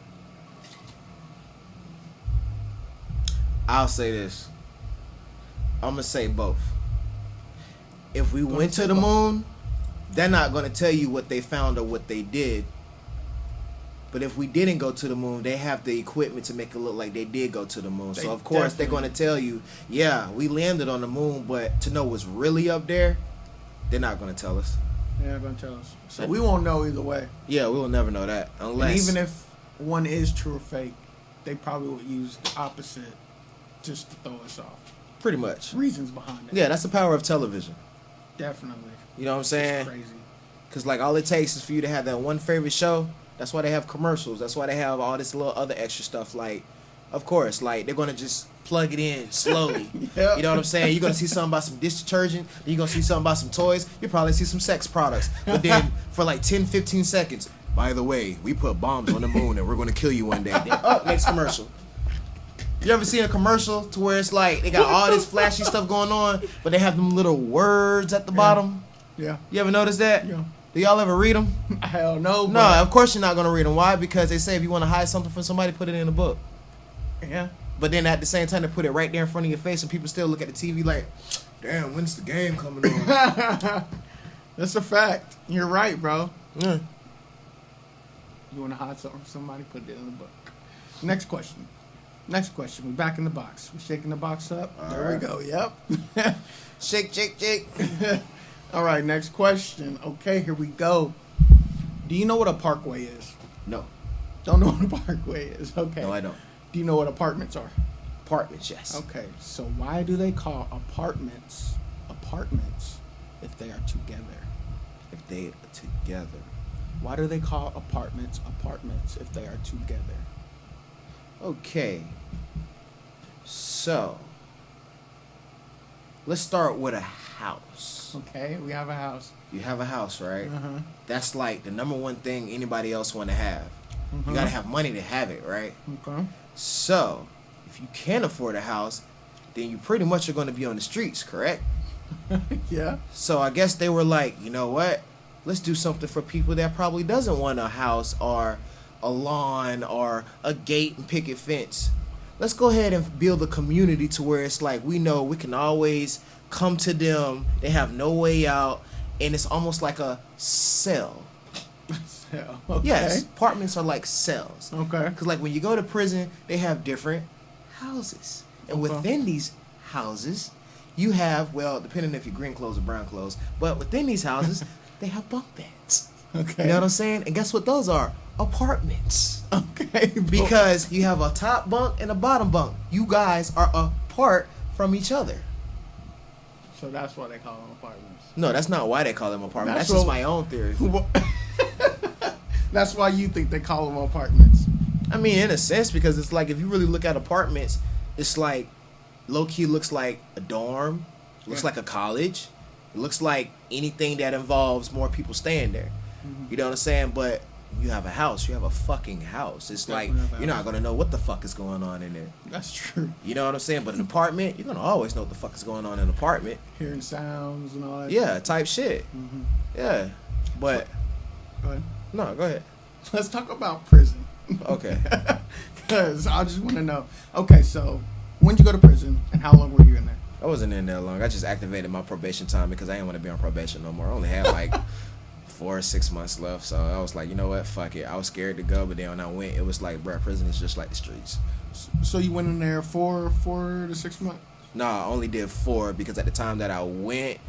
I'll say this. I'm gonna say both. If we went to the moon, they're not gonna tell you what they found or what they did. But if we didn't go to the moon, they have the equipment to make it look like they did go to the moon. So of course they're gonna tell you, yeah, we landed on the moon, but to know what's really up there, they're not gonna tell us. They're not gonna tell us. So we won't know either way. Yeah, we will never know that unless. And even if one is true or fake, they probably would use the opposite just to throw us off. Pretty much. Reasons behind it. Yeah, that's the power of television. Definitely. You know what I'm saying? It's crazy. Because, like, all it takes is for you to have that one favorite show. That's why they have commercials. That's why they have all this little other extra stuff. Like, of course, like, they're going to just plug it in slowly. Yep. You know what I'm saying? You're going to see something about some dish detergent. Then you're going to see something about some toys. You'll probably see some sex products. But then for, like, 10, 15 seconds, by the way, we put bombs on the moon and we're going to kill you one day. Then, oh, next commercial. You ever seen a commercial to where it's like they got all this flashy stuff going on, but they have them little words at the bottom? Yeah. You ever notice that? Yeah. Do y'all ever read them? Hell no. No, of course you're not going to read them. Why? Because they say if you want to hide something from somebody, put it in a book. Yeah. But then at the same time, they put it right there in front of your face, and people still look at the TV like, damn, when's the game coming on? That's a fact. You're right, bro. Yeah. You want to hide something from somebody, put it in the book. Next question. Next question. We're back in the box. We're shaking the box up. There we go. Yep. Shake, shake, shake. All right. Next question. Okay, here we go. Do you know what a parkway is? No. Don't know what a parkway is. Okay. No, I don't. Do you know what apartments are? Apartments, yes. Okay. So why do they call apartments if they are together? If they are together. Why do they call apartments if they are together? Okay. So, let's start with a house. Okay, we have a house. You have a house, right? Uh-huh. That's like the number one thing anybody else want to have. You gotta have money to have it, right? Okay. So, if you can't afford a house, then you pretty much are going to be on the streets, correct? Yeah. So I guess they were like, you know what? Let's do something for people that probably doesn't want a house or a lawn or a gate and picket fence. Let's go ahead and build a community to where it's like we know we can always come to them. They have no way out, and it's almost like a cell. Okay. Yes, apartments are like cells. Okay. Because like when you go to prison, they have different houses. And Okay. within these houses, you have, well, depending if you're green clothes or brown clothes, but within these houses, they have bunk beds. Okay. You know what I'm saying? And guess what those are? Apartments. Okay. Because you have a top bunk and a bottom bunk. You guys are apart from each other. So that's why they call them apartments. No, that's not why they call them apartments. That's That's just what- my own theory. That's why you think they call them apartments. I mean, in a sense, because it's like if you really look at apartments, it's like low key looks like a dorm, looks Yeah. like a college, it looks like anything that involves more people staying there. You know what I'm saying? But you have a house, you have a fucking house. It's like Definitely have a you're not house. gonna know what the fuck is going on in there. That's true. You know what I'm saying? But an apartment, you're gonna always know what the fuck is going on in an apartment. Hearing sounds and all that. Yeah, type shit. Mm-hmm. Yeah, but Go ahead. no, go ahead. Let's talk about prison. Okay. Because I just want to know. Okay, so when did you go to prison and how long were you in there? I wasn't in that long. I just activated my probation time because I didn't want to be on probation no more. I only had like 4 or 6 months left, so I was like, you know what, fuck it. I was scared to go, but then when I went, it was like, bruh, prison is just like the streets. So you went in there 4 to 6 months? No, I only did 4 because at the time that I went,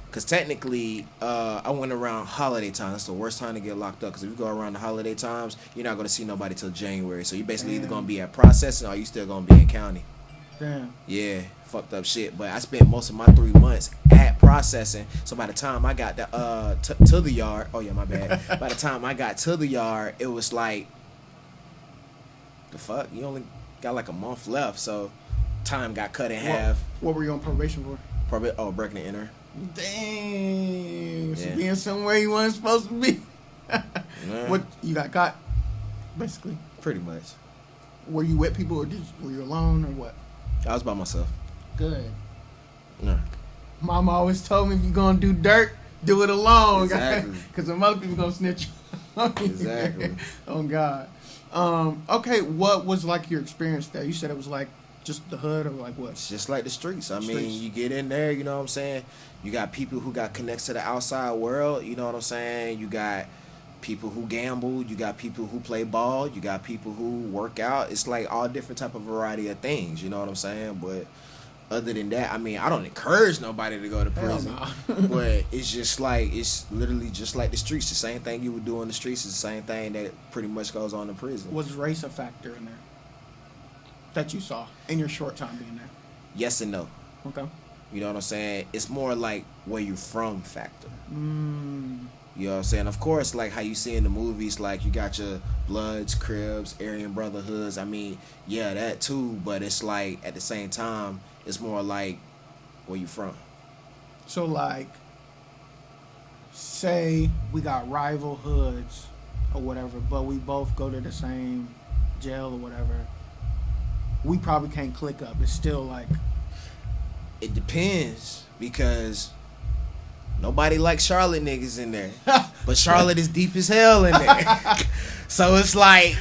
because technically I went around holiday time. That's the worst time to get locked up, because if you go around the holiday times, you're not going to see nobody till January. So you basically either going to be at processing or you still going to be in county. Damn. Yeah, fucked up shit. But I spent most of my 3 months at processing. So by the time I got to the yard, oh yeah, my bad. By the time I got to the yard, it was like, the fuck? You only got like a month left, so time got cut in half. What were you on probation for? Probably breaking the enter. Dang. So Yeah. being somewhere you weren't supposed to be. Yeah. What, you got caught, basically? Pretty much. Were you with people, or were you alone, or what? I was by myself. Good. No. Mama always told me, if you're going to do dirt, do it alone. Exactly. Because some other people going to snitch on you. Exactly. Oh, God. Okay, what was, like, your experience there? You said it was, like, just the hood, or, like, what? It's just like the streets. I mean, Streets. you get in there, you know what I'm saying? You got people who got connects to the outside world, you know what I'm saying? You got people who gamble, you got people who play ball, you got people who work out. It's like all different type of variety of things, you know what I'm saying? But other than that, I mean, I don't encourage nobody to go to prison. But it's just like, it's literally just like the streets. The same thing you would do on the streets is the same thing that pretty much goes on in prison. Was race a factor in there that you saw in your short time being there? Yes and no. Okay. You know what I'm saying? It's more like where you from factor. Mm. You know what I'm saying? Of course, like how you see in the movies, like you got your Bloods, Cribs, Aryan Brotherhoods. I mean, yeah, that too. But it's like at the same time, it's more like where you from. So, like, say we got rival hoods or whatever, but we both go to the same jail or whatever. We probably can't click up. It's still like, It depends, because nobody likes Charlotte niggas in there. But Charlotte is deep as hell in there. So it's like,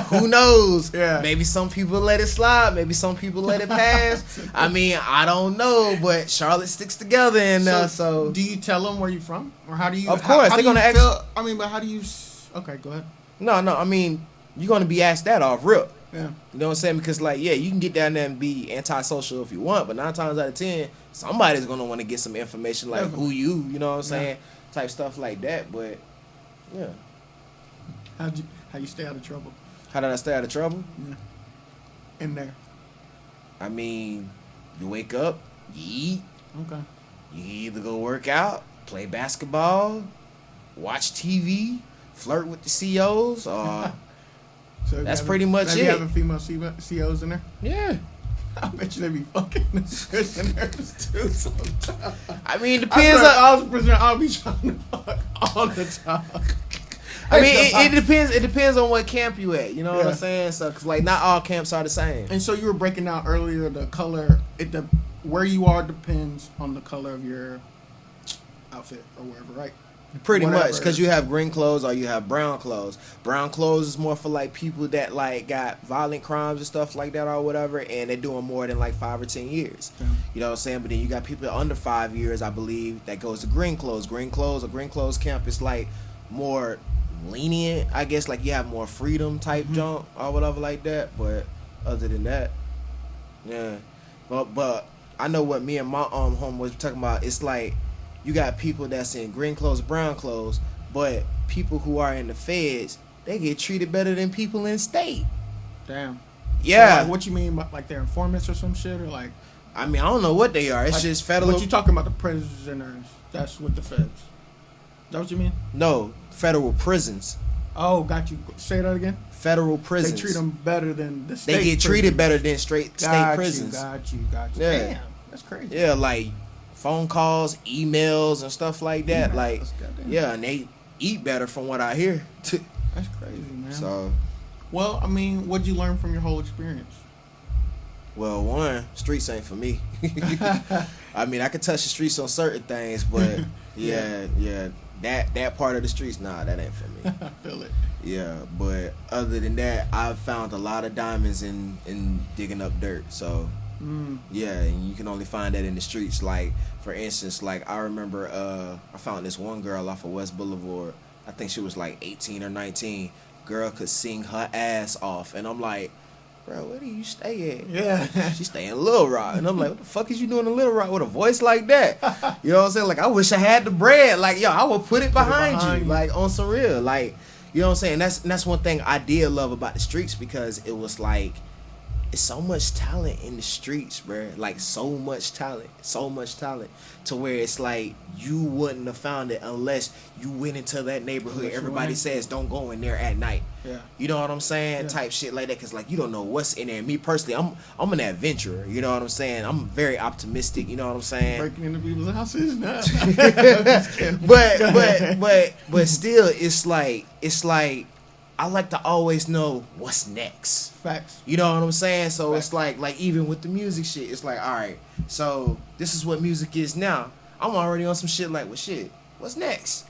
who knows? Yeah. Maybe some people let it slide. Maybe some people let it pass. I mean, I don't know. But Charlotte sticks together in there. So do you tell them where you from, or how do you? Of course, how they're do you gonna ask- feel- I mean, but how do you? Okay, go ahead. no. I mean, you're gonna be asked that off rip. Yeah. You know what I'm saying? Because, like, yeah, you can get down there and be antisocial if you want, but 9 times out of 10, somebody's gonna want to get some information, like who you know what I'm saying, type stuff like that. But yeah, How you stay out of trouble? how did I stay out of trouble? Yeah. In there. I mean, you wake up, you eat, Okay. you either go work out, play basketball, watch TV, flirt with the COs, or So That's pretty much You it. having female COs in there? yeah. I bet you they be fucking the prisoners too sometimes. I mean, it depends on. I was a prisoner. I'll be trying to fuck all the time. I mean, it depends. It depends on what camp you at. You know what Yeah. I'm saying? So, cause like not all camps are the same. And so you were breaking down earlier the color. Where you are depends on the color of your outfit or wherever, right? Pretty Whatever. much, because you have green clothes or you have brown clothes. Brown clothes is more for like people that like got violent crimes and stuff like that or whatever, and they're doing more than like 5 or 10 years. Yeah. You know what I'm saying? But then you got people under 5 years, I believe, that goes to green clothes. Green clothes or green clothes camp is like more lenient, I guess. Like you have more freedom type junk or whatever like that. But other than that, yeah. But I know what me and my home was talking about. It's like, you got people that's in green clothes, brown clothes, but people who are in the feds, they get treated better than people in state. Damn. Yeah. So, like, what you mean by like they're informants or some shit, or like? I mean, I don't know what they are. It's like, just federal. What you talking about, the prisoners? That's with the feds. Is that what you mean? No, federal prisons. Oh, got you. Say that again. Federal prisons. They treat them better than the state. They get treated prisons. better than state prisons. Got you. Yeah. Damn, that's crazy. Yeah, like phone calls, emails, and stuff like that. Emails, Like, goddamn. yeah, and they eat better from what I hear. That's crazy, man. So, Well, I mean, what'd you learn from your whole experience? well, one, streets ain't for me. I mean, I can touch the streets on certain things, but yeah, that part of the streets, nah, that ain't for me. I feel it. Yeah, but other than that, I've found a lot of diamonds in digging up dirt. So, yeah, and you can only find that in the streets. Like, for instance, like I remember I found this one girl off of West Boulevard. I think she was like 18 or 19. Girl could sing her ass off, and I'm like, bro, where do you stay at? Yeah. She stay in Little Rock. And I'm like, what the fuck is you doing in Little Rock with a voice like that? You know what I'm saying? Like, I wish I had the bread. Like, yo, I would put it behind you. Like, on some real. Like, you know what I'm saying? That's one thing I did love about the streets, because it was like, it's so much talent in the streets, bro. Like, so much talent, to where it's like you wouldn't have found it unless you went into that neighborhood. Everybody says don't go in there at night. Yeah. You know what I'm saying? Yeah. Type shit like that, because like you don't know what's in there. Me personally, I'm an adventurer. You know what I'm saying? I'm very optimistic. You know what I'm saying? Breaking into people's houses now. but still, it's like I like to always know what's next. Facts. You know what I'm saying? So Facts. it's like even with the music shit, it's like, all right, so this is what music is now. I'm already on some shit like, well, shit, what's next?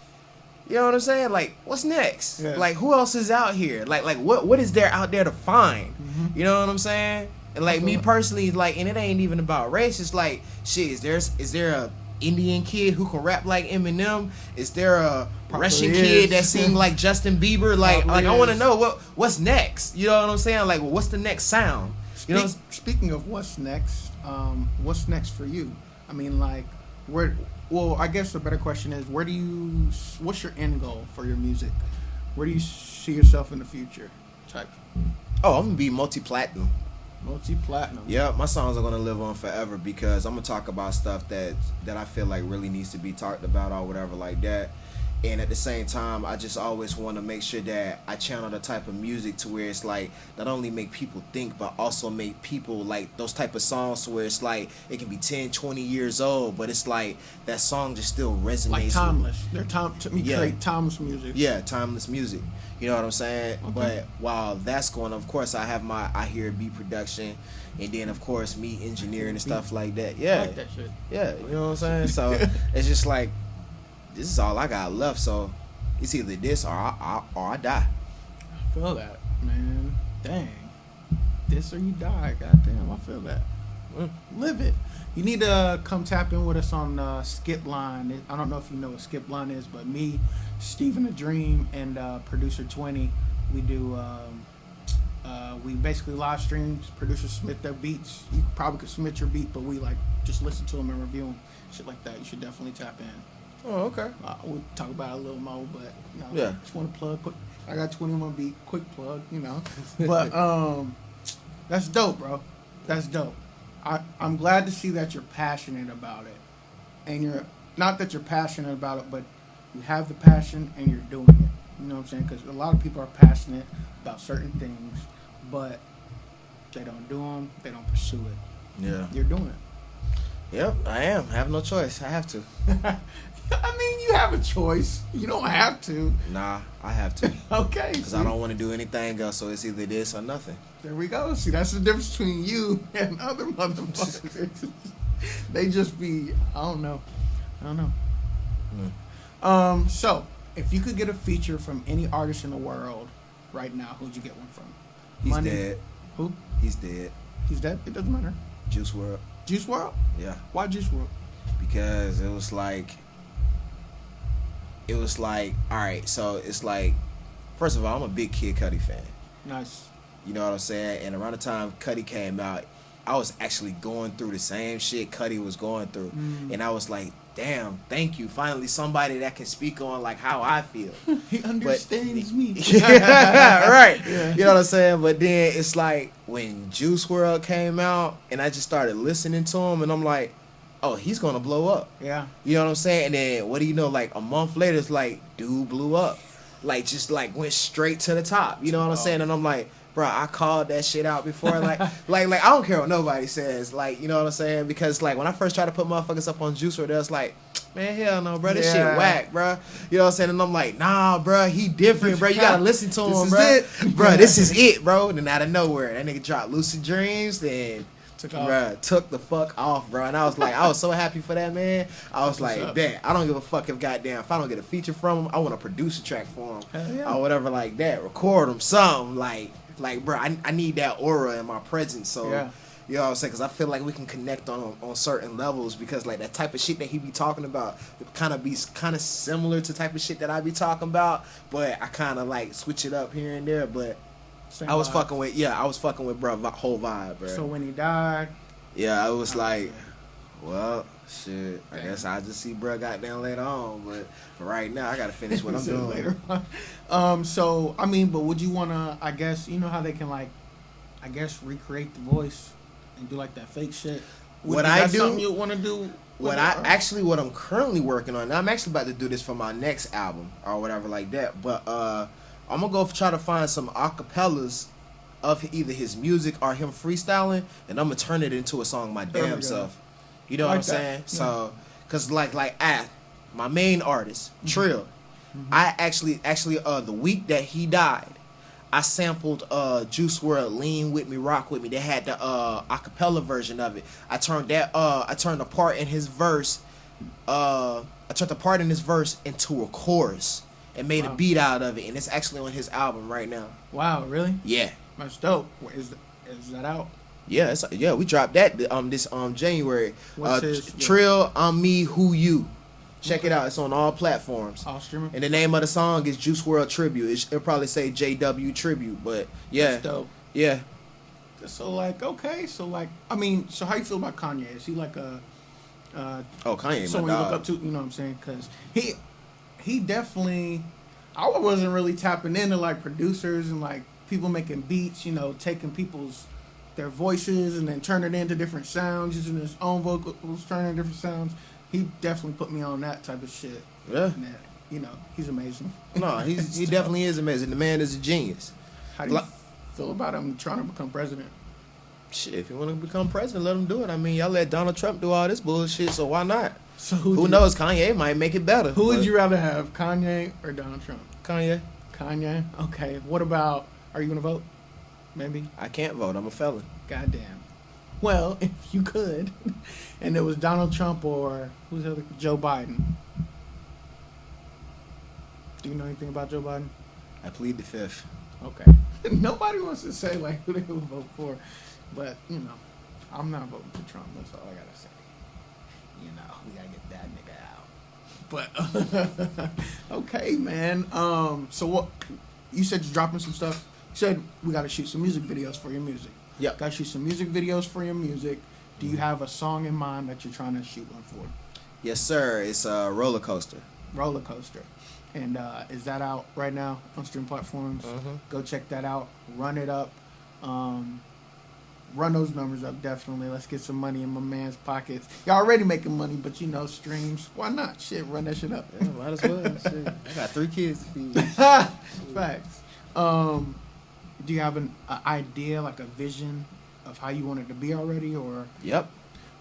You know what I'm saying? Like, what's next? Yeah. Like, who else is out here? Like what is there out there to find? Mm-hmm. You know what I'm saying? And like me personally, like, and it ain't even about race. It's like, shit, is there a Indian kid who can rap like Eminem? Is there a Russian kid that sing like Justin Bieber? Like I want to know what's next. You know what I'm saying? Like, well, what's the next sound? You know. Speaking of what's next for you? I mean, like, where? Well, I guess the better question is, what's your end goal for your music? Where do you see yourself in the future? Type. Oh, I'm gonna be multi-platinum. Multi-platinum. Yeah, my songs are gonna live on forever, because I'm gonna talk about stuff that I feel like really needs to be talked about or whatever like that. And at the same time, I just always want to make sure that I channel the type of music to where it's like not only make people think, but also make people like those type of songs to where it's like it can be 10, 20 years old, but it's like that song just still resonates. Like timeless. They're create timeless music. Yeah, timeless music. You know what I'm saying? Okay. But while that's going, of course, I have my I Hear Beat production, and then of course me engineering and stuff like that. Yeah, I like that shit. yeah. You know what I'm saying? So it's just like this is all I got left. So it's either this or I die. I feel that, man. Dang. This or you die. Goddamn, I feel that. Live it. You need to come tap in with us on Skip Line. I don't know if you know what Skip Line is, but me, Steven the Dream, and producer 20, we do. We basically live streams. Producers submit their beats. You probably could submit your beat, but we like just listen to them and review them, shit like that. You should definitely tap in. Oh, okay. We'll talk about it a little more, but you know, Yeah. just want to plug. Quick. I got 20 on my beat. Quick plug, you know. But that's dope, bro. That's dope. I'm glad to see that you're passionate about it, and you're not that you're passionate about it, but you have the passion and you're doing it. You know what I'm saying? Because a lot of people are passionate about certain things, but they don't do them. They don't pursue it. Yeah. You're doing it. Yep, I am. I have no choice. I have to. I mean, you have a choice. You don't have to. Nah, I have to. Okay. Because I don't want to do anything else, so it's either this or nothing. There we go. See, that's the difference between you and other motherfuckers. They just be, I don't know. So, if you could get a feature from any artist in the world right now, who'd you get one from? He's Money? dead. Who? He's dead. He's dead? It doesn't matter. Juice WRLD. Juice WRLD? Yeah. Why Juice WRLD? Because it was like, all right, so it's like, first of all, I'm a big Kid Cudi fan. Nice. You know what I'm saying? And around the time Cudi came out, I was actually going through the same shit Cudi was going through. And I was like, damn, thank you. Finally, somebody that can speak on like how I feel. He understands me. Yeah, right. Yeah. You know what I'm saying? But then it's like when Juice WRLD came out and I just started listening to him and I'm like, oh, he's gonna blow up. Yeah. You know what I'm saying? And then what do you know? Like a month later, it's like dude blew up, like just like went straight to the top. You know what I'm saying? And I'm like, bro, I called that shit out before. Like I don't care what nobody says. Like, you know what I'm saying? Because like when I first tried to put motherfuckers up on Juice WRLD, they was like, man, hell no, bro, this shit whack, bro. You know what I'm saying? And I'm like, nah, bro, he different, bro. You gotta listen to him, bro. Bro, this is it, bro. And then out of nowhere, that nigga dropped Lucid Dreams, then took the fuck off, bro. And I was like, I was so happy for that, man. I was like, bet I don't give a fuck if goddamn if I don't get a feature from him, I want to produce a track for him or whatever like that, record him something like bro, I need that aura in my presence, so. Yeah. You know what I'm saying? Because I feel like we can connect on certain levels because, like, that type of shit that he be talking about it kind of similar to type of shit that I be talking about, but I kind of, like, switch it up here and there. But Same I was vibes. fucking with bro, whole vibe, bro. So when he died, Yeah, I was like, well, shit. I guess I'll just see bro goddamn later on. But for right now, I gotta finish what I'm doing later on. So I mean, but would you wanna? I guess you know how they can like, I guess recreate the voice and do like that fake shit. What Is I that do- something you want to do? What I'm currently working on. I'm actually about to do this for my next album or whatever like that. But I'm gonna go try to find some acapellas of either his music or him freestyling, and I'm gonna turn it into a song my There we damn go. self. You know Like what I'm that. saying? Yeah. So, cause like my main artist Trill, Mm-hmm. I actually the week that he died, I sampled Juice WRLD Lean With Me, Rock With Me. They had the acapella version of it. I turned the part in his verse into a chorus and made a beat out of it, and it's actually on his album right now. Wow, really? Yeah. That's dope. Is that out? Yeah, we dropped that this January. What's his- Trill, I'm Me, Who You. Check it out. It's on all platforms. All streaming. And the name of the song is Juice WRLD Tribute. It'll probably say JW Tribute, but yeah. That's dope. Yeah. So like, okay, so like, I mean, so how you feel about Kanye? Is he like a Kanye, someone my you look dog. up to? You know what I'm saying? Because he definitely, I wasn't really tapping into like producers and like people making beats. You know, taking their voices and then turning it into different sounds, using his own vocals, turning into different sounds. He definitely put me on that type of shit. Yeah. And that, you know, he's amazing. No, he definitely is amazing. The man is a genius. How do you feel about him trying to become president? Shit, if you want to become president, let him do it. I mean, y'all let Donald Trump do all this bullshit, so why not? So Who knows? Kanye might make it better. Who would but you rather have, Kanye or Donald Trump? Kanye? Kanye. Okay. What about? Are you gonna vote? Maybe. I can't vote. I'm a felon. Goddamn. Well, if you could, and it was Donald Trump or who's the other? Joe Biden. Do you know anything about Joe Biden? I plead the fifth. Okay. Nobody wants to say like who they would vote for, but you know, I'm not voting for Trump. That's all I gotta say. You know, we gotta get that nigga out. But okay, man. So what? You said you're dropping some stuff. You said we gotta shoot some music videos for your music. Yep. Gotta shoot some music videos for your music. Do you have a song in mind that you're trying to shoot one for? Yes, sir. It's a roller coaster. Roller Coaster. And is that out right now on stream platforms? Mhm. Go check that out. Run it up. Run those numbers up, definitely. Let's get some money in my man's pockets. Y'all already making money, but you know, streams. Why not? Shit, run that shit up. Yeah, might as well. Shit. I got 3 kids to feed. Facts. Do you have an idea, like a vision of how you want it to be already, or? Yep.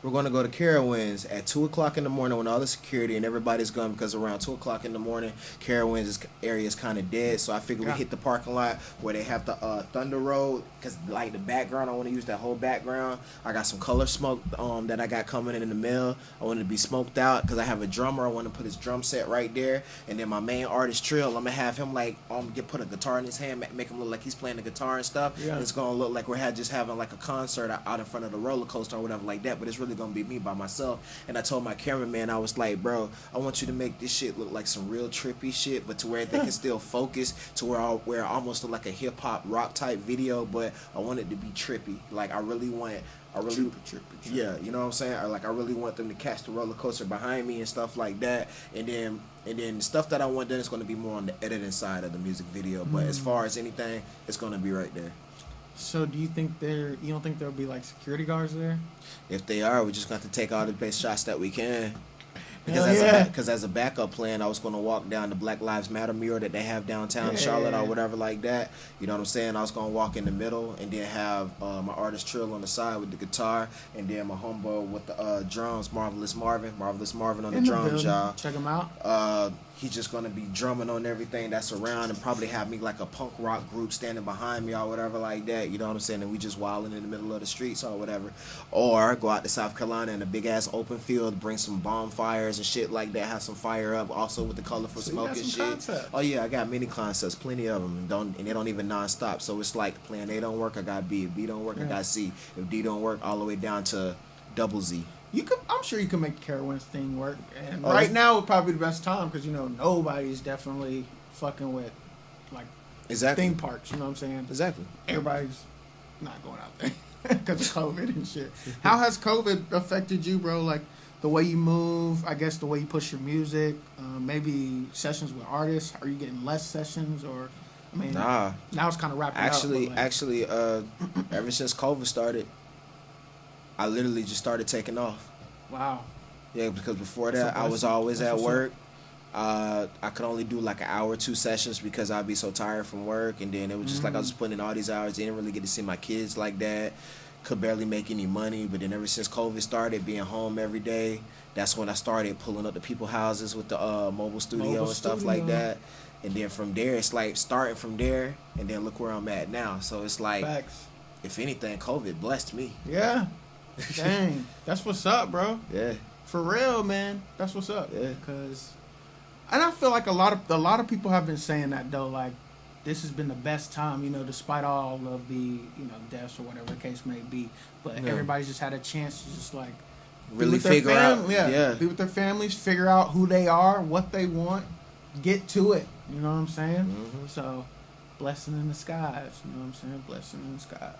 We're going to go to Carowinds at 2 o'clock in the morning when all the security and everybody's gone, because around 2 o'clock in the morning, Carowinds area is kind of dead. So I figure we hit the parking lot where they have the Thunder Road, because like the background, I want to use that whole background. I got some color smoke that I got coming in the mail. I want it to be smoked out because I have a drummer. I want to put his drum set right there. And then my main artist, Trill, I'm going to have him like put a guitar in his hand, make him look like he's playing the guitar and stuff. Yeah. And it's going to look like we're just having like a concert out in front of the roller coaster or whatever like that. But it's really gonna be me by myself. And I told my cameraman, I was like, bro, I want you to make this shit look like some real trippy shit, but to where they can still focus, to where I almost look like a hip hop rock type video, but I want it to be trippy. Like trippy. Yeah, you know what I'm saying? I really want them to catch the roller coaster behind me and stuff like that. And then the stuff that I want done is going to be more on the editing side of the music video. But as far as anything, it's going to be right there. So do you think you don't think there'll be like security guards there? If they are, we just got to take all the best shots that we can. Hell yeah. Because as a backup plan, I was going to walk down the Black Lives Matter mural that they have downtown Charlotte or whatever like that. You know what I'm saying? I was going to walk in the middle and then have my artist Trill on the side with the guitar, and then my homeboy with the drums, Marvelous Marvin on the drums, y'all. Check them out. He's just going to be drumming on everything that's around and probably have me like a punk rock group standing behind me or whatever like that. You know what I'm saying? And we just wilding in the middle of the streets or whatever. Or go out to South Carolina in a big-ass open field, bring some bonfires and shit like that, have some fire up, also with the colorful So you smoke got and some shit. concepts. Oh, yeah, I got many concepts, plenty of them, and they don't even non-stop. So it's like plan A don't work, I got B. If B don't work, I got C. If D don't work, all the way down to double Z. I'm sure you can make the Carowinds thing work. And Oh, right now would probably be the best time because, you know, nobody's definitely fucking with, like, Exactly. theme parks. You know what I'm saying? Exactly. Everybody's not going out there because of COVID and shit. How has COVID affected you, bro? Like the way you move, I guess the way you push your music, maybe sessions with artists. Are you getting less sessions, or I mean, Nah. now it's kind of wrapping Actually, up. but, like, ever since COVID started, I literally just started taking off. wow. Yeah, because before That's that, a I was blessing. always That's at what's work. I could only do like an hour or two sessions because I'd be so tired from work, and then it was just like I was putting in all these hours. Didn't really get to see my kids like that. Could barely make any money. But then ever since COVID started, being home every day, that's when I started pulling up to people's houses with the mobile studio and stuff like that. And then from there, it's like starting from there, and then look where I'm at now. So it's like, Facts. if anything, COVID blessed me. Yeah. Dang. That's what's up, bro. Yeah. For real, man. That's what's up. Yeah. Because, and I feel like a lot of people have been saying that though. Like, this has been the best time, you know, despite all of the deaths or whatever the case may be. But everybody's just had a chance to just like Really figure out. be with their families, figure out who they are, what they want, get to it. You know what I'm saying? Mm-hmm. So, blessing in the skies. You know what I'm saying? Blessing in the skies.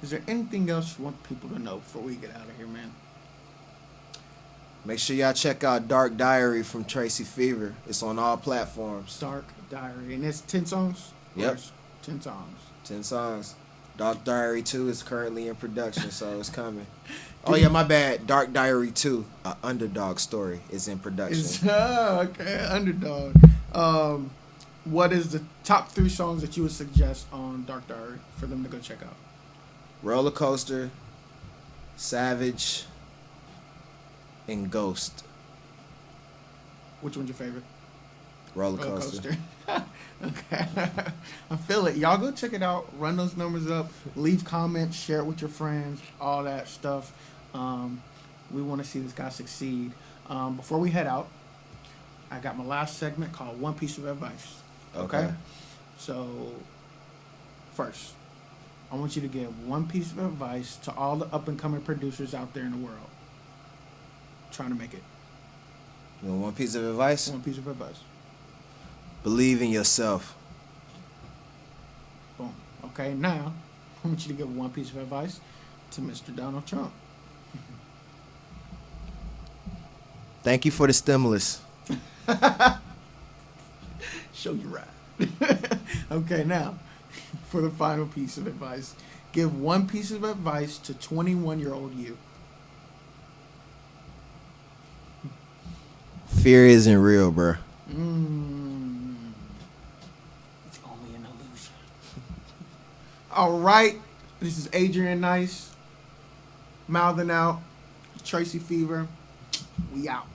Is there anything else you want people to know before we get out of here, man? Make sure y'all check out Dark Diary from Tracy Fever. It's on all platforms. Dark Diary. And it's 10 songs? Yep. Or it's 10 songs. 10 songs. Dark Diary 2 is currently in production, so it's coming. Oh, yeah, my bad. Dark Diary 2, an underdog story, is in production. Okay, Underdog. What is the top 3 songs that you would suggest on Dark Diary for them to go check out? Roller Coaster, Savage, and Ghost. Which one's your favorite? Roller Coaster. Okay. I feel it. Y'all go check it out. Run those numbers up. Leave comments. Share it with your friends. All that stuff. We want to see this guy succeed. Before we head out, I got my last segment called One Piece of Advice. Okay? So, first, I want you to give one piece of advice to all the up-and-coming producers out there in the world trying to make it. You want one piece of advice? One piece of advice. Believe in yourself. Boom. Okay, now, I want you to give one piece of advice to Mr. Donald Trump. Thank you for the stimulus. Show you right. Okay, now, for the final piece of advice, give one piece of advice to 21-year-old you. Fear isn't real, bro. It's only an illusion. All right. This is Adrian Nyce. Mouthin out. Tracy Fever. We out.